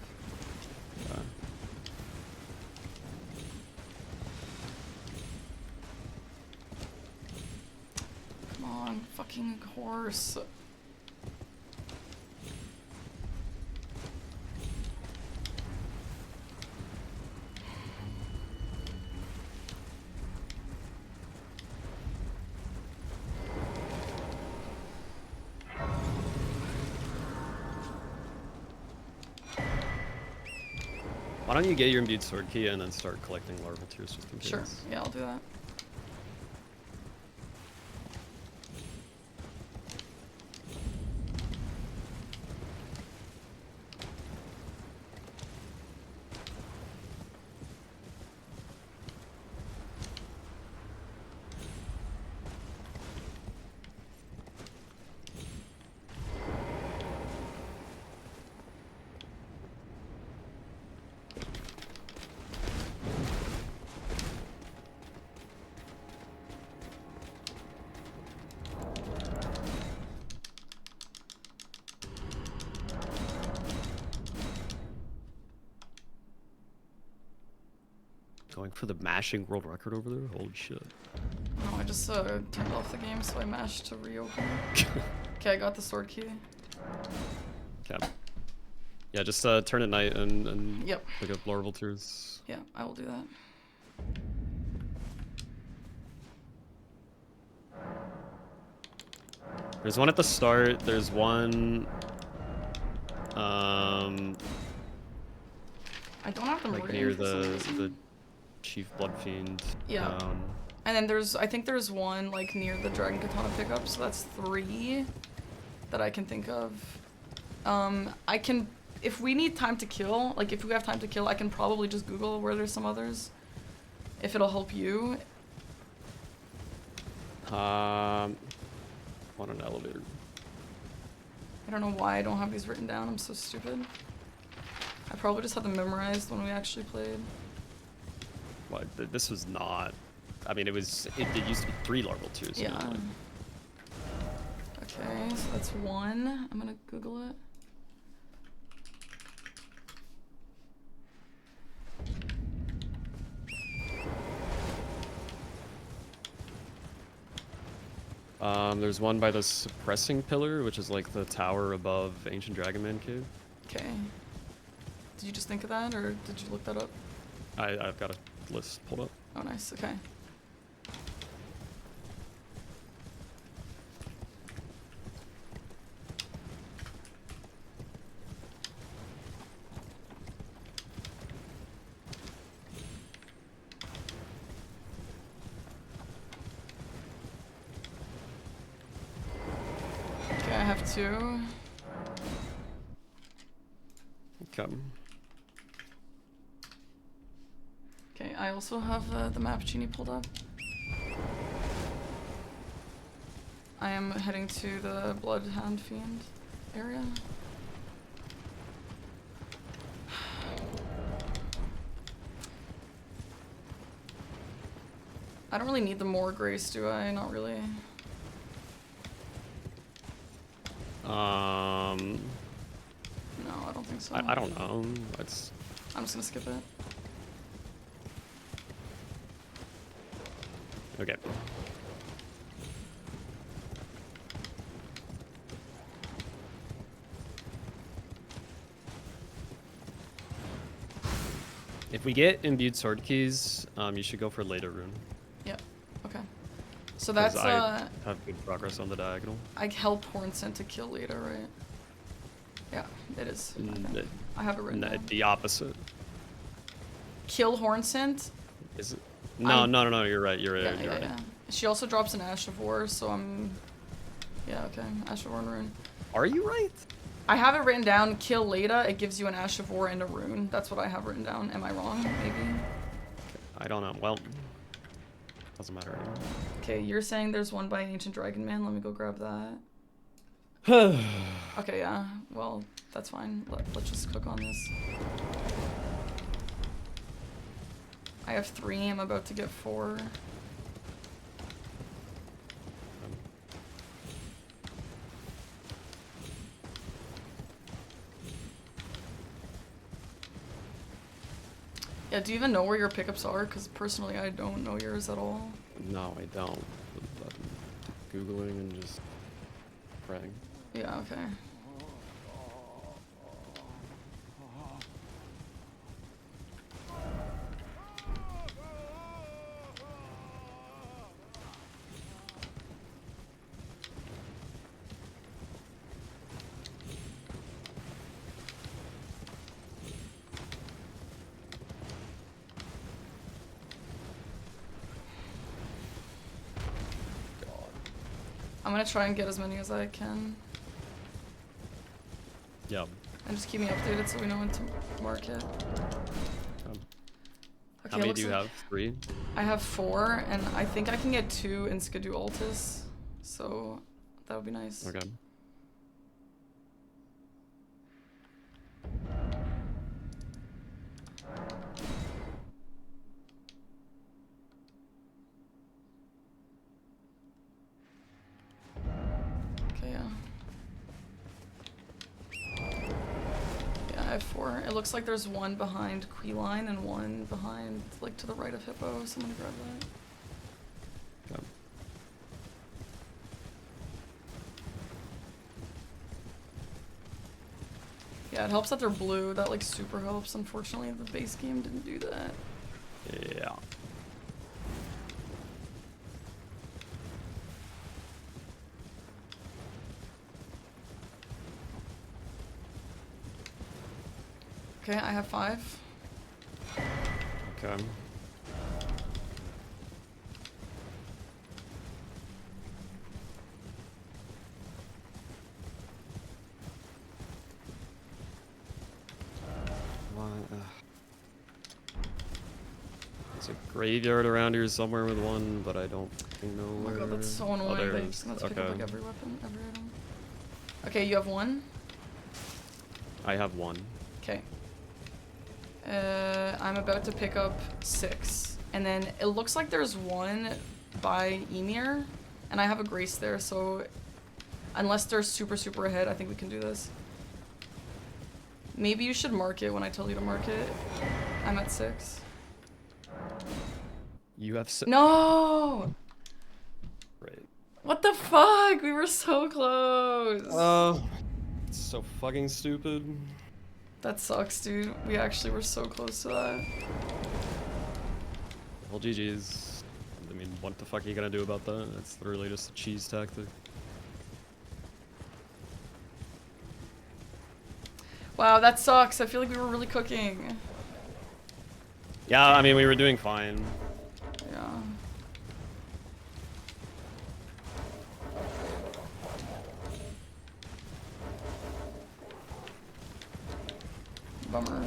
S1: Come on, fucking horse.
S2: Why don't you get your imbued sword key and then start collecting larval tears just in case?
S1: Sure, yeah, I'll do that.
S2: Going for the mashing world record over there? Holy shit.
S1: No, I just turned off the game, so I mashed to reopen it. Okay, I got the sword key.
S2: Okay. Yeah, just turn at night and
S1: Yep.
S2: pick up larval tears.
S1: Yeah, I will do that.
S2: There's one at the start. There's one.
S1: I don't have the
S2: Like
S1: meridian
S2: near
S1: for some
S2: the
S1: reason.
S2: chief bloodfiend.
S1: Yeah. And then I think there's one like near the dragon katana pickup, so that's 3 that I can think of. I can, if we need time to kill, like if we have time to kill, I can probably just Google where there's some others. If it'll help you.
S2: On an elevator.
S1: I don't know why I don't have these written down, I'm so stupid. I probably just had them memorized when we actually played.
S2: Well, this was not. I mean, it used to be 3 larval tears.
S1: Yeah.
S2: Not like,
S1: Okay, so that's 1. I'm gonna Google it.
S2: There's one by the suppressing pillar, which is like the tower above Ancient Dragon Man Cave.
S1: Okay. Did you just think of that, or did you look that up?
S2: I've got a list pulled up.
S1: Oh, nice. Okay. Okay, I have 2.
S2: Okay.
S1: Okay, I also have the map genie pulled up. I am heading to the Bloodhound Fiend area. I don't really need the more grace, do I? Not really. No, I don't think so.
S2: I don't know. It's...
S1: I'm just gonna skip it.
S2: Okay. If we get imbued sword keys, you should go for later rune.
S1: Yep. Okay. So that's
S2: I have good progress on the diagonal.
S1: I help Hornsent to kill Leda, right? Yeah, it is. I have it written down.
S2: The opposite.
S1: Kill Hornsent?
S2: Is it? No, no, you're right. You're right.
S1: Yeah. She also drops an Ash of War, so I'm... Yeah, okay. Ash of War and Rune.
S2: Are you right?
S1: I have it written down, kill Leda, it gives you an Ash of War and a Rune. That's what I have written down. Am I wrong? Maybe?
S2: I don't know. Well, doesn't matter anymore.
S1: Okay, you're saying there's one by Ancient Dragon Man. Let me go grab that. Okay, yeah. Well, that's fine. Let's just cook on this. I have 3. I'm about to get 4. Yeah, do you even know where your pickups are? Because personally, I don't know yours at all.
S2: No, I don't. I'm Googling and just praying.
S1: Yeah, okay. I'm gonna try and get as many as I can.
S2: Yeah.
S1: And just keep me updated so we know when to mark it. Okay,
S2: how many do you have? 3?
S1: I have 4, and I think I can get 2 in Skidoo Altus, so that would be nice.
S2: Okay.
S1: I have 4. It looks like there's one behind Queeline and one behind, like, to the right of Hippo. So I'm gonna grab that.
S2: Okay.
S1: Yeah, it helps that they're blue. That, like, super helps. Unfortunately, the base game didn't do that.
S2: Yeah.
S1: Okay, I have 5.
S2: Okay. There's a graveyard around here somewhere with one, but I don't know where.
S1: Oh my god, that's so annoying.
S2: there
S1: They
S2: it
S1: just
S2: is.
S1: pick up like every weapon, every item. Okay, you have 1?
S2: I have 1.
S1: Okay. I'm about to pick up 6. And then it looks like there's one by Emir, and I have a Grace there, so unless they're super, super ahead, I think we can do this. Maybe you should mark it when I tell you to mark it. I'm at 6.
S2: You have 6.
S1: No!
S2: Right.
S1: What the fuck? We were so close.
S2: Oh, it's so fucking stupid.
S1: That sucks, dude. We actually were so close to that.
S2: Well, GG's. I mean, what the fuck are you gonna do about that? It's literally just a cheese tactic.
S1: Wow, that sucks. I feel like we were really cooking.
S2: Yeah, I mean, we were doing fine.
S1: Yeah. Bummer.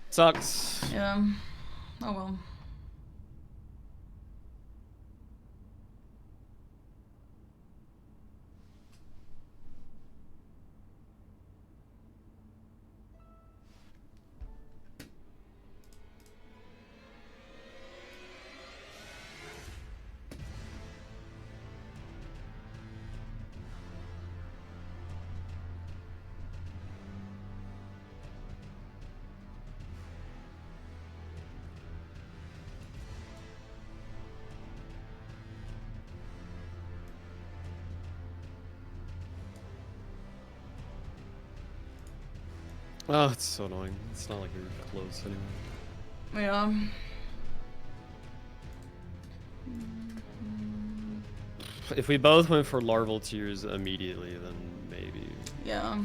S2: Sucks.
S1: Yeah. Oh well.
S2: Oh, it's so annoying. It's not like you're close anyway.
S1: Yeah.
S2: If we both went for larval tiers immediately, then maybe.
S1: Yeah.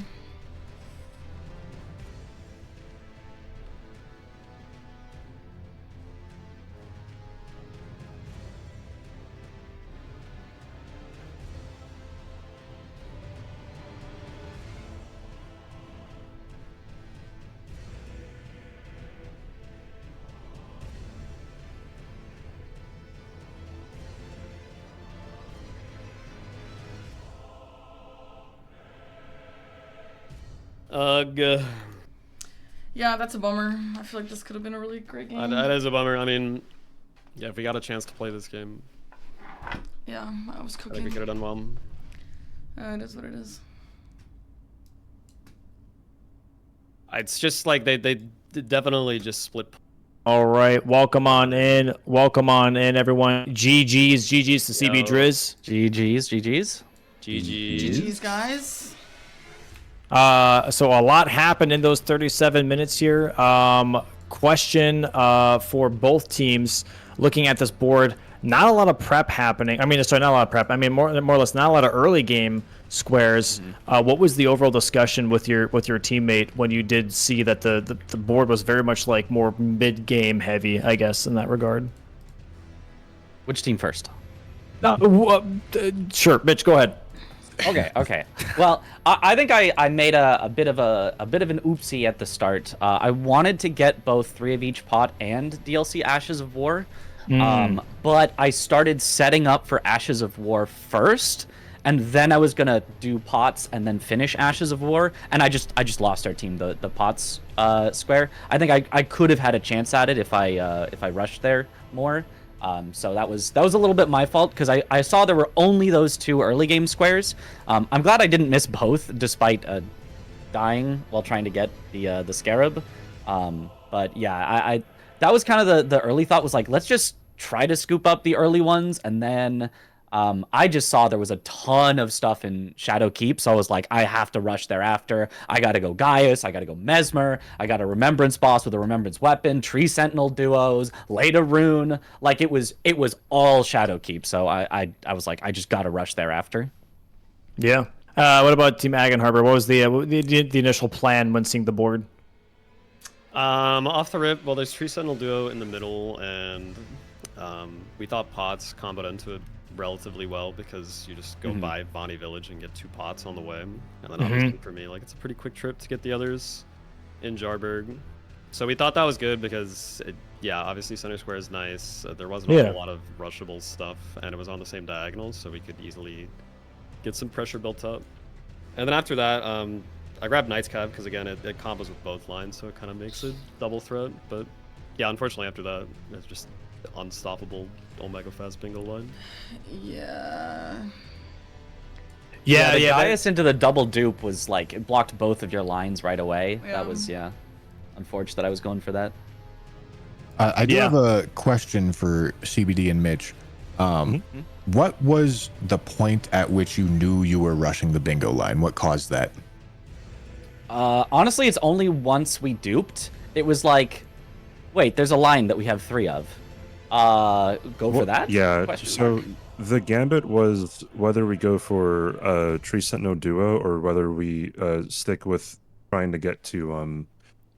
S2: Ugh.
S1: Yeah, that's a bummer. I feel like this could have been a really great game.
S2: That is a bummer. I mean, yeah, if we got a chance to play this game,
S1: Yeah, I was
S2: I
S1: cooking.
S2: think we could have done well.
S1: It is what it is.
S2: It's just like they definitely just split.
S3: All right, welcome on in, everyone. GG's to CB
S2: Yo.
S3: Driz.
S2: GG's.
S1: GG's, guys.
S3: So a lot happened in those 37 minutes here. Question for both teams. Looking at this board, not a lot of prep happening. I mean, sorry, not a lot of prep. I mean, more or less, not a lot of early game squares. What was the overall discussion with your teammate when you did see that the board was very much like more mid game heavy, I guess, in that regard?
S5: Which team first?
S3: Sure, Mitch, go ahead.
S5: Okay. Well, I think I made a bit of an oopsie at the start. I wanted to get both 3 of each pot and DLC Ashes of War, but I started setting up for Ashes of War first, and then I was gonna do pots and then finish Ashes of War, and I just lost our team the pots square. I think I could have had a chance at it if I rushed there more. So that was a little bit my fault because I saw there were only those 2 early game squares. I'm glad I didn't miss both despite dying while trying to get the scarab. But yeah, I that was kind of the early thought was like, let's just try to scoop up the early ones, and then I just saw there was a ton of stuff in Shadow Keep, so I was like, I have to rush thereafter. I gotta go Gaius, I gotta go Mesmer, I got a Remembrance boss with a Remembrance weapon, Tree Sentinel duos, Leda Rune. Like, it was all Shadow Keep, so I was like, I just gotta rush thereafter.
S3: Yeah. What about Team Ag and Harbor? What was the initial plan when seeing the board?
S2: Off the rip, well, there's Tree Sentinel duo in the middle, and we thought pots comboed into it relatively well because you just go by Bonnie Village and get 2 pots on the way, and then obviously for me, like, it's a pretty quick trip to get the others in Jarburg. So we thought that was good because yeah, obviously center square is nice. There wasn't a whole lot of rushable stuff, and it was on the same diagonal, so we could easily get some pressure built up. And then after that, I grabbed Knight's Cab because again, it combos with both lines, so it kind of makes a double threat. But yeah, unfortunately after that, it's just unstoppable Omega Fast Bingo line.
S1: Yeah.
S5: The Gaius into the double dupe was like, it blocked both of your lines right away.
S1: Yeah.
S5: That was, unfortunate that I was going for that.
S6: I do have a question for CBD and Mitch. What was the point at which you knew you were rushing the bingo line? What caused that?
S5: Honestly, it's only once we duped. It was like, wait, there's a line that we have 3 of. Go for that?
S7: Yeah, so the gambit was whether we go for a Tree Sentinel duo or whether we stick with trying to get to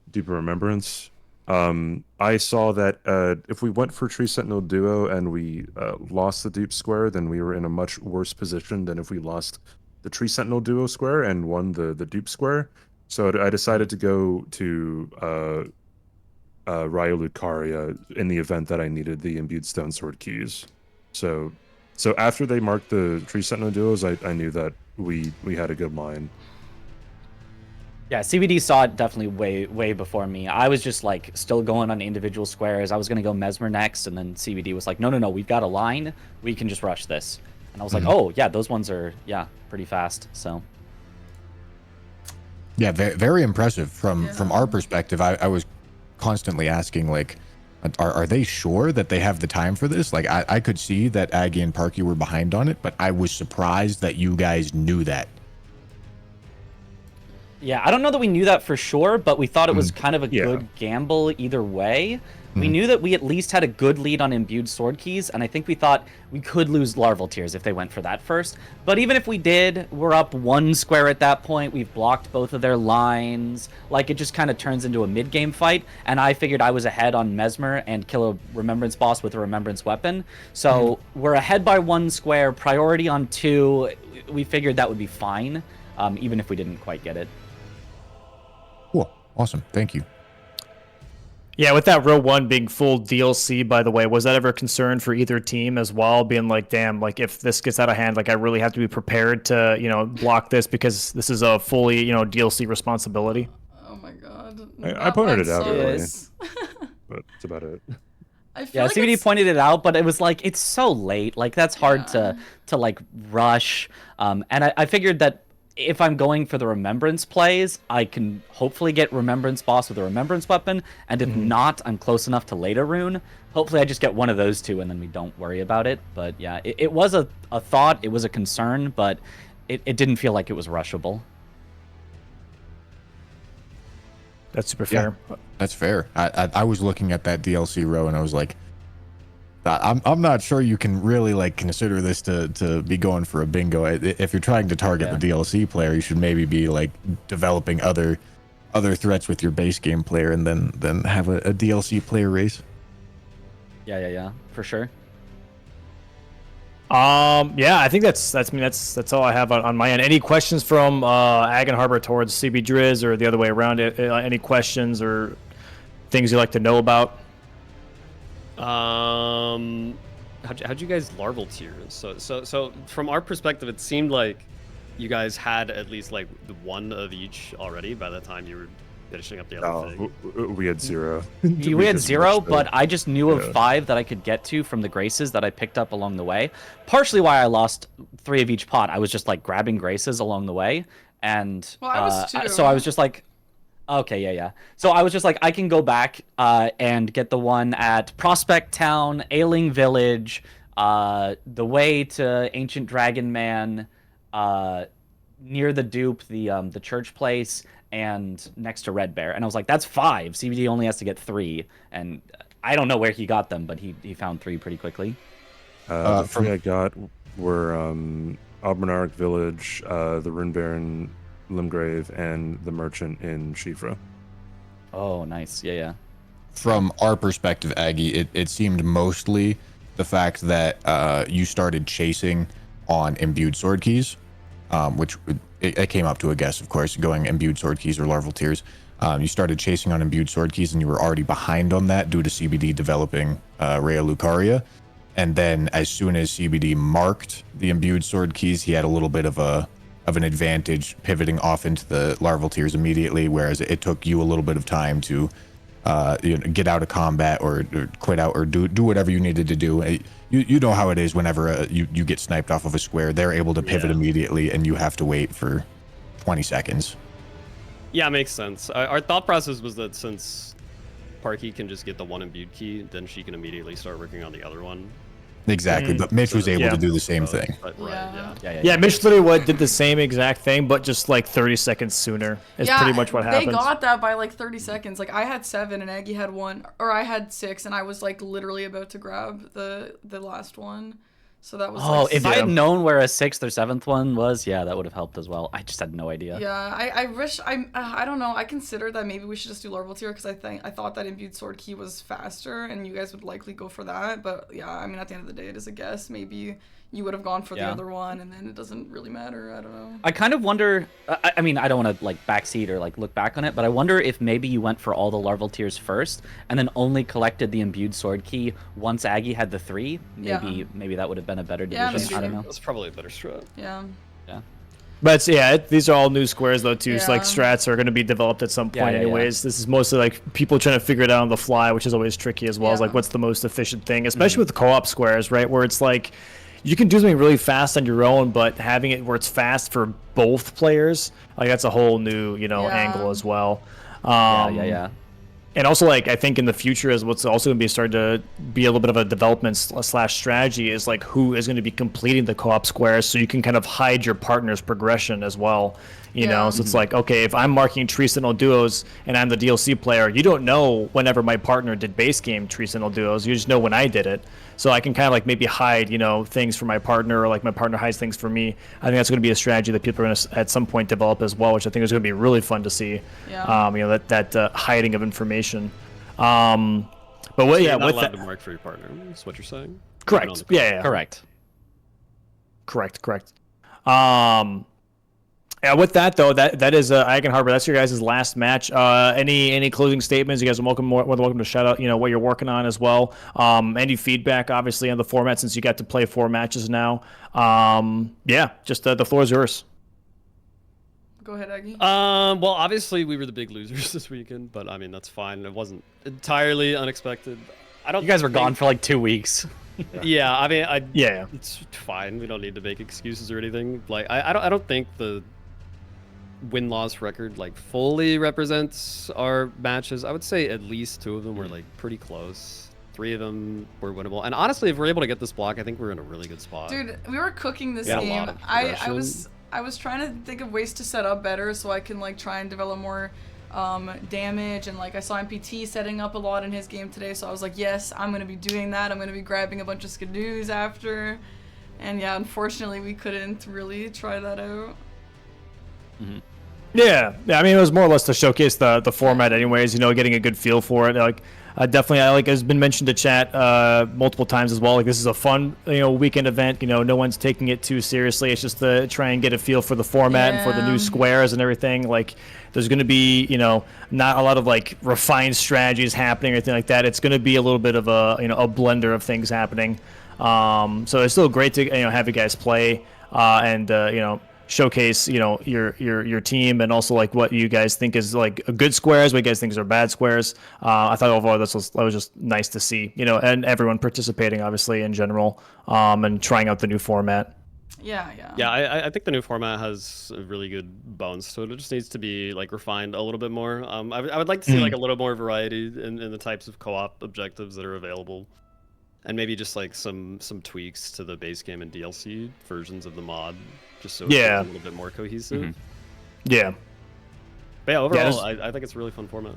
S7: Deeper Remembrance. I saw that if we went for Tree Sentinel duo and we lost the dupe square, then we were in a much worse position than if we lost the Tree Sentinel duo square and won the dupe square. So I decided to go to Raya Lucaria in the event that I needed the imbued stone sword keys. So after they marked the Tree Sentinel duos, I knew that we had a good line.
S5: Yeah, CBD saw it definitely way before me. I was just like still going on individual squares. I was gonna go Mesmer next, and then CBD was like, no, we've got a line. We can just rush this. And I was like, oh yeah, those ones are pretty fast. So.
S6: Yeah, very impressive from our perspective. I was constantly asking, like, are they sure that they have the time for this? Like, I could see that Aggie and Parky were behind on it, but I was surprised that you guys knew that.
S5: Yeah, I don't know that we knew that for sure, but we thought it was kind of a
S7: Yeah.
S5: good gamble either way. We knew that we at least had a good lead on imbued sword keys, and I think we thought we could lose larval tears if they went for that first. But even if we did, we're up 1 square at that point. We've blocked both of their lines. Like, it just kind of turns into a mid-game fight, and I figured I was ahead on Mesmer and kill a Remembrance boss with a Remembrance weapon. So we're ahead by 1 square, priority on 2. We figured that would be fine, even if we didn't quite get it.
S6: Cool. Awesome. Thank you.
S3: Yeah, with that row 1 being full DLC, by the way, was that ever a concern for either team as well? Being like, damn, like if this gets out of hand, like I really have to be prepared to, block this because this is a fully, DLC responsibility.
S1: Oh my god.
S7: I pointed it out earlier.
S1: sucks.
S7: But that's about it.
S1: I feel
S5: Yeah,
S1: like
S5: CBD
S1: it's-
S5: pointed it out, but it was like, it's so late. Like, that's hard to like rush. And I figured that if I'm going for the Remembrance plays, I can hopefully get Remembrance boss with a Remembrance weapon. And if not, I'm close enough to Leda Rune. Hopefully I just get one of those 2 and then we don't worry about it. But yeah, it was a thought, it was a concern, but it didn't feel like it was rushable.
S3: That's super fair.
S6: That's fair. I was looking at that DLC row and I was like, I'm not sure you can really like consider this to be going for a bingo. If you're trying to target the DLC player, you should maybe be like developing other threats with your base game player and then have a DLC player race.
S5: Yeah, for sure.
S3: Yeah, I think that's all I have on my end. Any questions from Ag and Harbor towards CB Driz or the other way around? Any questions or things you'd like to know about?
S2: How'd you guys larval tiers? So from our perspective, it seemed like you guys had at least like the 1 of each already by the time you were finishing up the other thing.
S7: We had 0.
S5: We had 0,
S7: just
S5: but I just knew of 5 that I could get to from the graces that I picked up along the way. Partially why I lost 3 of each pot. I was just like grabbing graces along the way, and
S1: Well, I was too.
S5: so I was just like, okay, yeah. So I was just like, I can go back and get the one at Prospect Town, Ailing Village, the way to Ancient Dragon Man, near the dupe, the church place, and next to Red Bear. And I was like, that's 5. CBD only has to get 3, and I don't know where he got them, but he found 3 pretty quickly.
S7: The 3 I got were Albernark Village, the Rune Baron Limgrave, and the Merchant in Shifra.
S5: Oh, nice. Yeah.
S6: From our perspective, Aggie, it seemed mostly the fact that you started chasing on imbued sword keys, which it came up to a guess, of course, going imbued sword keys or larval tears. You started chasing on imbued sword keys, and you were already behind on that due to CBD developing Rhea Lucaria. And then as soon as CBD marked the imbued sword keys, he had a little bit of an advantage pivoting off into the larval tears immediately, whereas it took you a little bit of time to get out of combat or quit out or do whatever you needed to do. You know how it is whenever you get sniped off of a square. They're able to pivot immediately, and you have to wait for 20 seconds.
S2: Yeah, makes sense. Our thought process was that since Parky can just get the 1 imbued key, then she can immediately start working on the other one.
S6: Exactly, but Mitch was able to do the same thing.
S2: But, right,
S3: Yeah, Mitch literally did the same exact thing, but just like 30 seconds sooner. Is pretty much what happened.
S1: They got that by like 30 seconds. Like I had 7 and Aggie had 1, or I had 6, and I was like literally about to grab the last one. So that was.
S5: Oh,
S1: like,
S5: if I had known where a 6th or 7th one was, yeah, that would have helped as well. I just had no idea.
S1: Yeah, I wish I don't know. I considered that maybe we should just do larval tier because I thought that imbued sword key was faster and you guys would likely go for that. But yeah, I mean at the end of the day, it is a guess. Maybe you would have gone for the other one, and then it doesn't really matter. I don't know.
S5: I kind of wonder. I mean, I don't want to like backseat or like look back on it, but I wonder if maybe you went for all the larval tiers first, and then only collected the imbued sword key once Aggie had the 3. Maybe that would have been a better decision. I don't know.
S2: That's probably a better strat.
S1: Yeah.
S3: But these are all new squares though too. So like
S1: Yeah.
S3: strats are going to be developed at some point
S5: Yeah.
S3: anyways. This is mostly like people trying to figure it out on the fly, which is always tricky as well. As
S1: Yeah.
S3: like what's the most efficient thing, especially with co-op squares, right? Where it's like you can do something really fast on your own, but having it where it's fast for both players, like that's a whole new angle as well.
S5: Yeah.
S3: And also, like, I think in the future is what's also going to be starting to be a little bit of a development slash strategy is like who is going to be completing the co-op squares, so you can kind of hide your partner's progression as well. You know, so it's like, okay, if I'm marking Tree Sentinel duos and I'm the DLC player, you don't know whenever my partner did base game Tree Sentinel duos. You just know when I did it. So I can kind of like maybe hide, you know, things for my partner, or like my partner hides things for me. I think that's going to be a strategy that people are going to at some point develop as well, which I think is going to be really fun to see.
S1: Yeah.
S3: You know, that hiding of information. But what? Yeah,
S2: You're not
S3: with
S2: allowed
S3: that.
S2: to mark for your partner. Is what you're saying?
S3: Correct.
S2: Even on the
S3: Yeah.
S5: Correct.
S3: Correct. Yeah, with that though, that is Icon Harbor. That's your guys' last match. Any closing statements? You guys are more than welcome to shout out, you know, what you're working on as well. Any feedback, obviously, on the format since you got to play 4 matches now. Yeah, just the floor is yours.
S1: Go ahead, Aggie.
S2: Well, obviously we were the big losers this weekend, but I mean that's fine. It wasn't entirely unexpected. I don't.
S5: You guys were
S2: think-
S5: gone for like 2 weeks.
S2: Yeah, I mean,
S3: Yeah.
S2: it's fine. We don't need to make excuses or anything. Like, I don't think the win-loss record like fully represents our matches. I would say at least 2 of them were like pretty close. 3 of them were winnable. And honestly, if we're able to get this block, I think we're in a really good spot.
S1: Dude, we were cooking this
S2: We had a
S1: game.
S2: lot of
S1: I
S2: progression.
S1: was trying to think of ways to set up better so I can like try and develop more damage, and like I saw MPT setting up a lot in his game today, so I was like, yes, I'm gonna be doing that. I'm gonna be grabbing a bunch of skidoos after, and yeah, unfortunately we couldn't really try that out.
S3: Yeah, I mean, it was more or less to showcase the format, anyways. You know, getting a good feel for it. Like, definitely, like has been mentioned to chat multiple times as well. Like, this is a fun, you know, weekend event. You know, no one's taking it too seriously. It's just to try and get a feel for the format and for the new
S1: Yeah.
S3: squares and everything. Like, there's going to be, you know, not a lot of like refined strategies happening or anything like that. It's going to be a little bit of a, you know, a blender of things happening. So it's still great to, you know, have you guys play and you know, showcase, you know, your team, and also like what you guys think is like a good squares, what you guys think are bad squares. I thought overall that was just nice to see, you know, and everyone participating obviously in general, and trying out the new format.
S1: Yeah.
S2: Yeah, I think the new format has a really good bones to it. It just needs to be like refined a little bit more. I would like to see like a little more variety in the types of co-op objectives that are available, and maybe just like some tweaks to the base game and DLC versions of the mod, just so it's
S3: Yeah.
S2: a little bit more cohesive.
S3: Yeah.
S2: But yeah, overall,
S3: there's-
S2: I think it's a really fun format.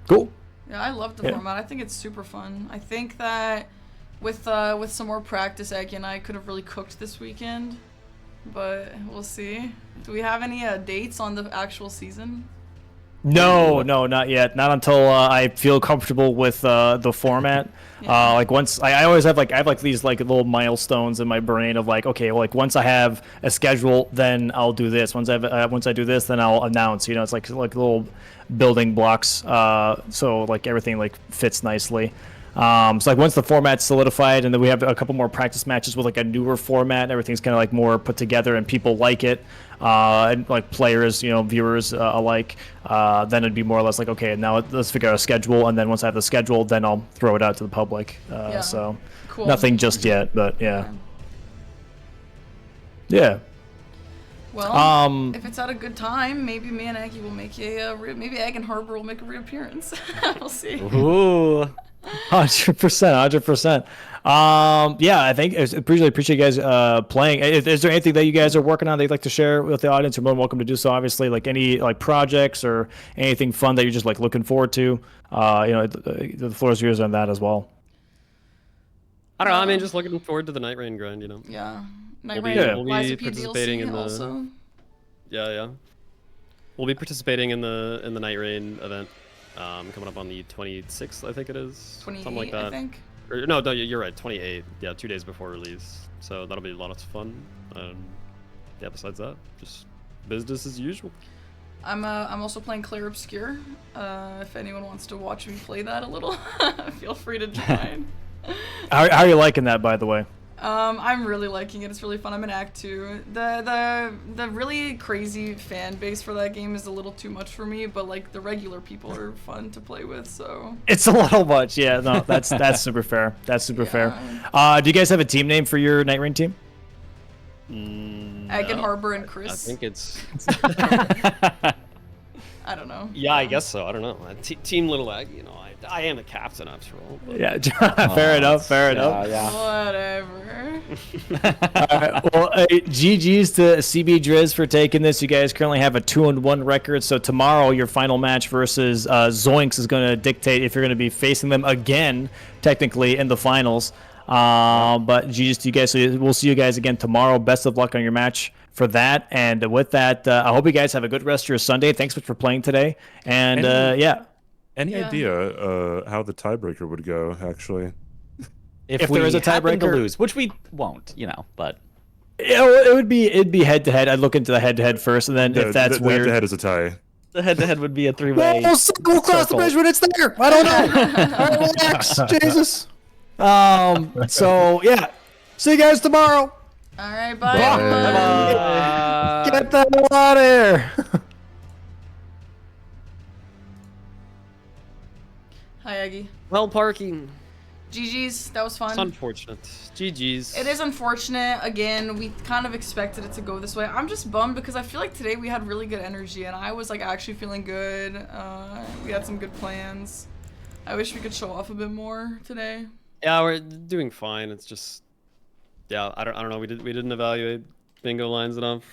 S3: Cool.
S1: Yeah, I love the
S3: Yeah.
S1: format. I think it's super fun. I think that with some more practice, Aggie and I could have really cooked this weekend, but we'll see. Do we have any dates on the actual season?
S3: No, not yet. Not until I feel comfortable with the format.
S1: Yeah.
S3: Like once I always have like these like little milestones in my brain of like, okay, well, like once I have a schedule, then I'll do this. Once I do this, then I'll announce. You know, it's like little building blocks. So like everything like fits nicely. So like once the format's solidified, and then we have a couple more practice matches with like a newer format, everything's kind of like more put together and people like it, and like players, you know, viewers alike, then it'd be more or less like, okay, now let's figure out a schedule, and then once I have the schedule, then I'll throw it out to the public.
S1: Yeah.
S3: So
S1: Cool.
S3: nothing just yet, but yeah. Yeah.
S1: Well, if it's at a good time, maybe me and Aggie will make maybe Egg and Harbor will make a reappearance. We'll see.
S5: Ooh.
S3: 100%. Yeah, I think appreciate you guys playing. Is there anything that you guys are working on that you'd like to share with the audience? You're more than welcome to do so. Obviously, like any like projects or anything fun that you're just like looking forward to. You know, the floor is yours on that as well.
S2: I don't know. I mean, just looking forward to the Night Rain grind. You know.
S1: Yeah.
S2: We'll
S1: Night
S2: be,
S1: Rain,
S2: we'll be
S1: Liza P
S2: participating
S1: DLC
S2: in the.
S1: also.
S2: Yeah. We'll be participating in the Night Rain event, coming up on the 26th, I think it is.
S1: 28,
S2: something like that.
S1: I think.
S2: Or, no, you're right. 28. Yeah, 2 days before release. So that'll be a lot of fun. Yeah. Besides that, just business as usual.
S1: I'm also playing Clair Obscure. If anyone wants to watch me play that a little, feel free to join.
S3: How are you liking that, by the way?
S1: I'm really liking it. It's really fun. I'm in Act 2. The really crazy fan base for that game is a little too much for me, but like the regular people are fun to play with, so.
S3: It's a little much, yeah. No, that's super fair. That's super fair. Do you guys have a team name for your Night Rain team?
S1: Egg and
S2: No.
S1: Harbor and Chris.
S2: I think it's.
S1: I I don't know.
S2: Yeah, I guess so. I don't know. Team Little Aggie, you know, I am a captain after all. But...
S3: Yeah, fair enough. Fair enough.
S1: Whatever.
S3: All right, well, GG's to CB for taking this. You guys currently have a 2-1 record. So tomorrow, your final match versus Zoinks is going to dictate if you're going to be facing them again, technically, in the finals. But GG's to you guys. So we'll see you guys again tomorrow. Best of luck on your match for that. And with that, I hope you guys have a good rest of your Sunday. Thanks so much for playing today. And yeah.
S7: Any idea how the tiebreaker would go, actually?
S5: If
S3: there is a
S5: happen to
S3: tiebreaker,
S5: lose, which we won't, you know, but
S3: it'd be head to head. I'd look into the head to head first, and then if that's
S7: the
S3: weird,
S7: head to head is a tie.
S5: the head to head would be a 3-way.
S3: We'll cross the bridge when it's there. I don't know. All right, relax, Jesus. So yeah, see you guys tomorrow.
S1: All right, bye.
S3: Bye. Get the hell out of here.
S1: Hi, Aggie.
S2: Well, Parky,
S1: GG's. That was fun.
S2: it's unfortunate. GG's.
S1: It is unfortunate. Again, we kind of expected it to go this way. I'm just bummed because I feel like today we had really good energy and I was like actually feeling good. We had some good plans. I wish we could show off a bit more today.
S2: Yeah, we're doing fine. It's just, yeah, I don't know. We didn't evaluate bingo lines enough.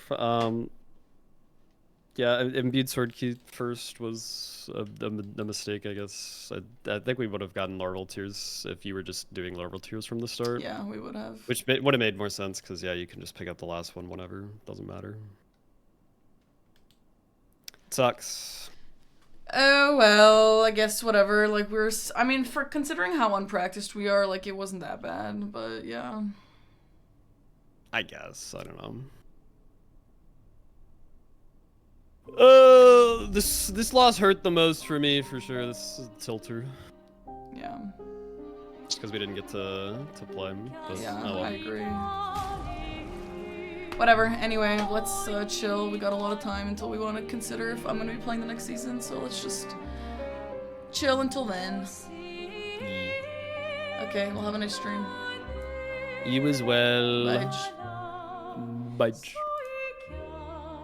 S2: Yeah, imbued sword key first was a mistake, I guess. I think we would have gotten larval tears if you were just doing larval tears from the start.
S1: Yeah, we would have.
S2: Which would have made more sense because, yeah, you can just pick up the last one whenever. Doesn't matter. It sucks.
S1: Oh, well, I guess whatever. Like, I mean, for considering how unpracticed we are, like, it wasn't that bad, but yeah.
S2: I guess. I don't know. This loss hurt the most for me, for sure. This is tilter.
S1: Yeah.
S2: Just because we didn't get to play. But,
S1: Yeah,
S2: oh well.
S1: I agree. Whatever. Anyway, let's chill. We got a lot of time until we want to consider if I'm going to be playing the next season, so let's just chill until then. Okay, we'll have a nice stream.
S2: You as well.
S1: Bye.
S2: Bye.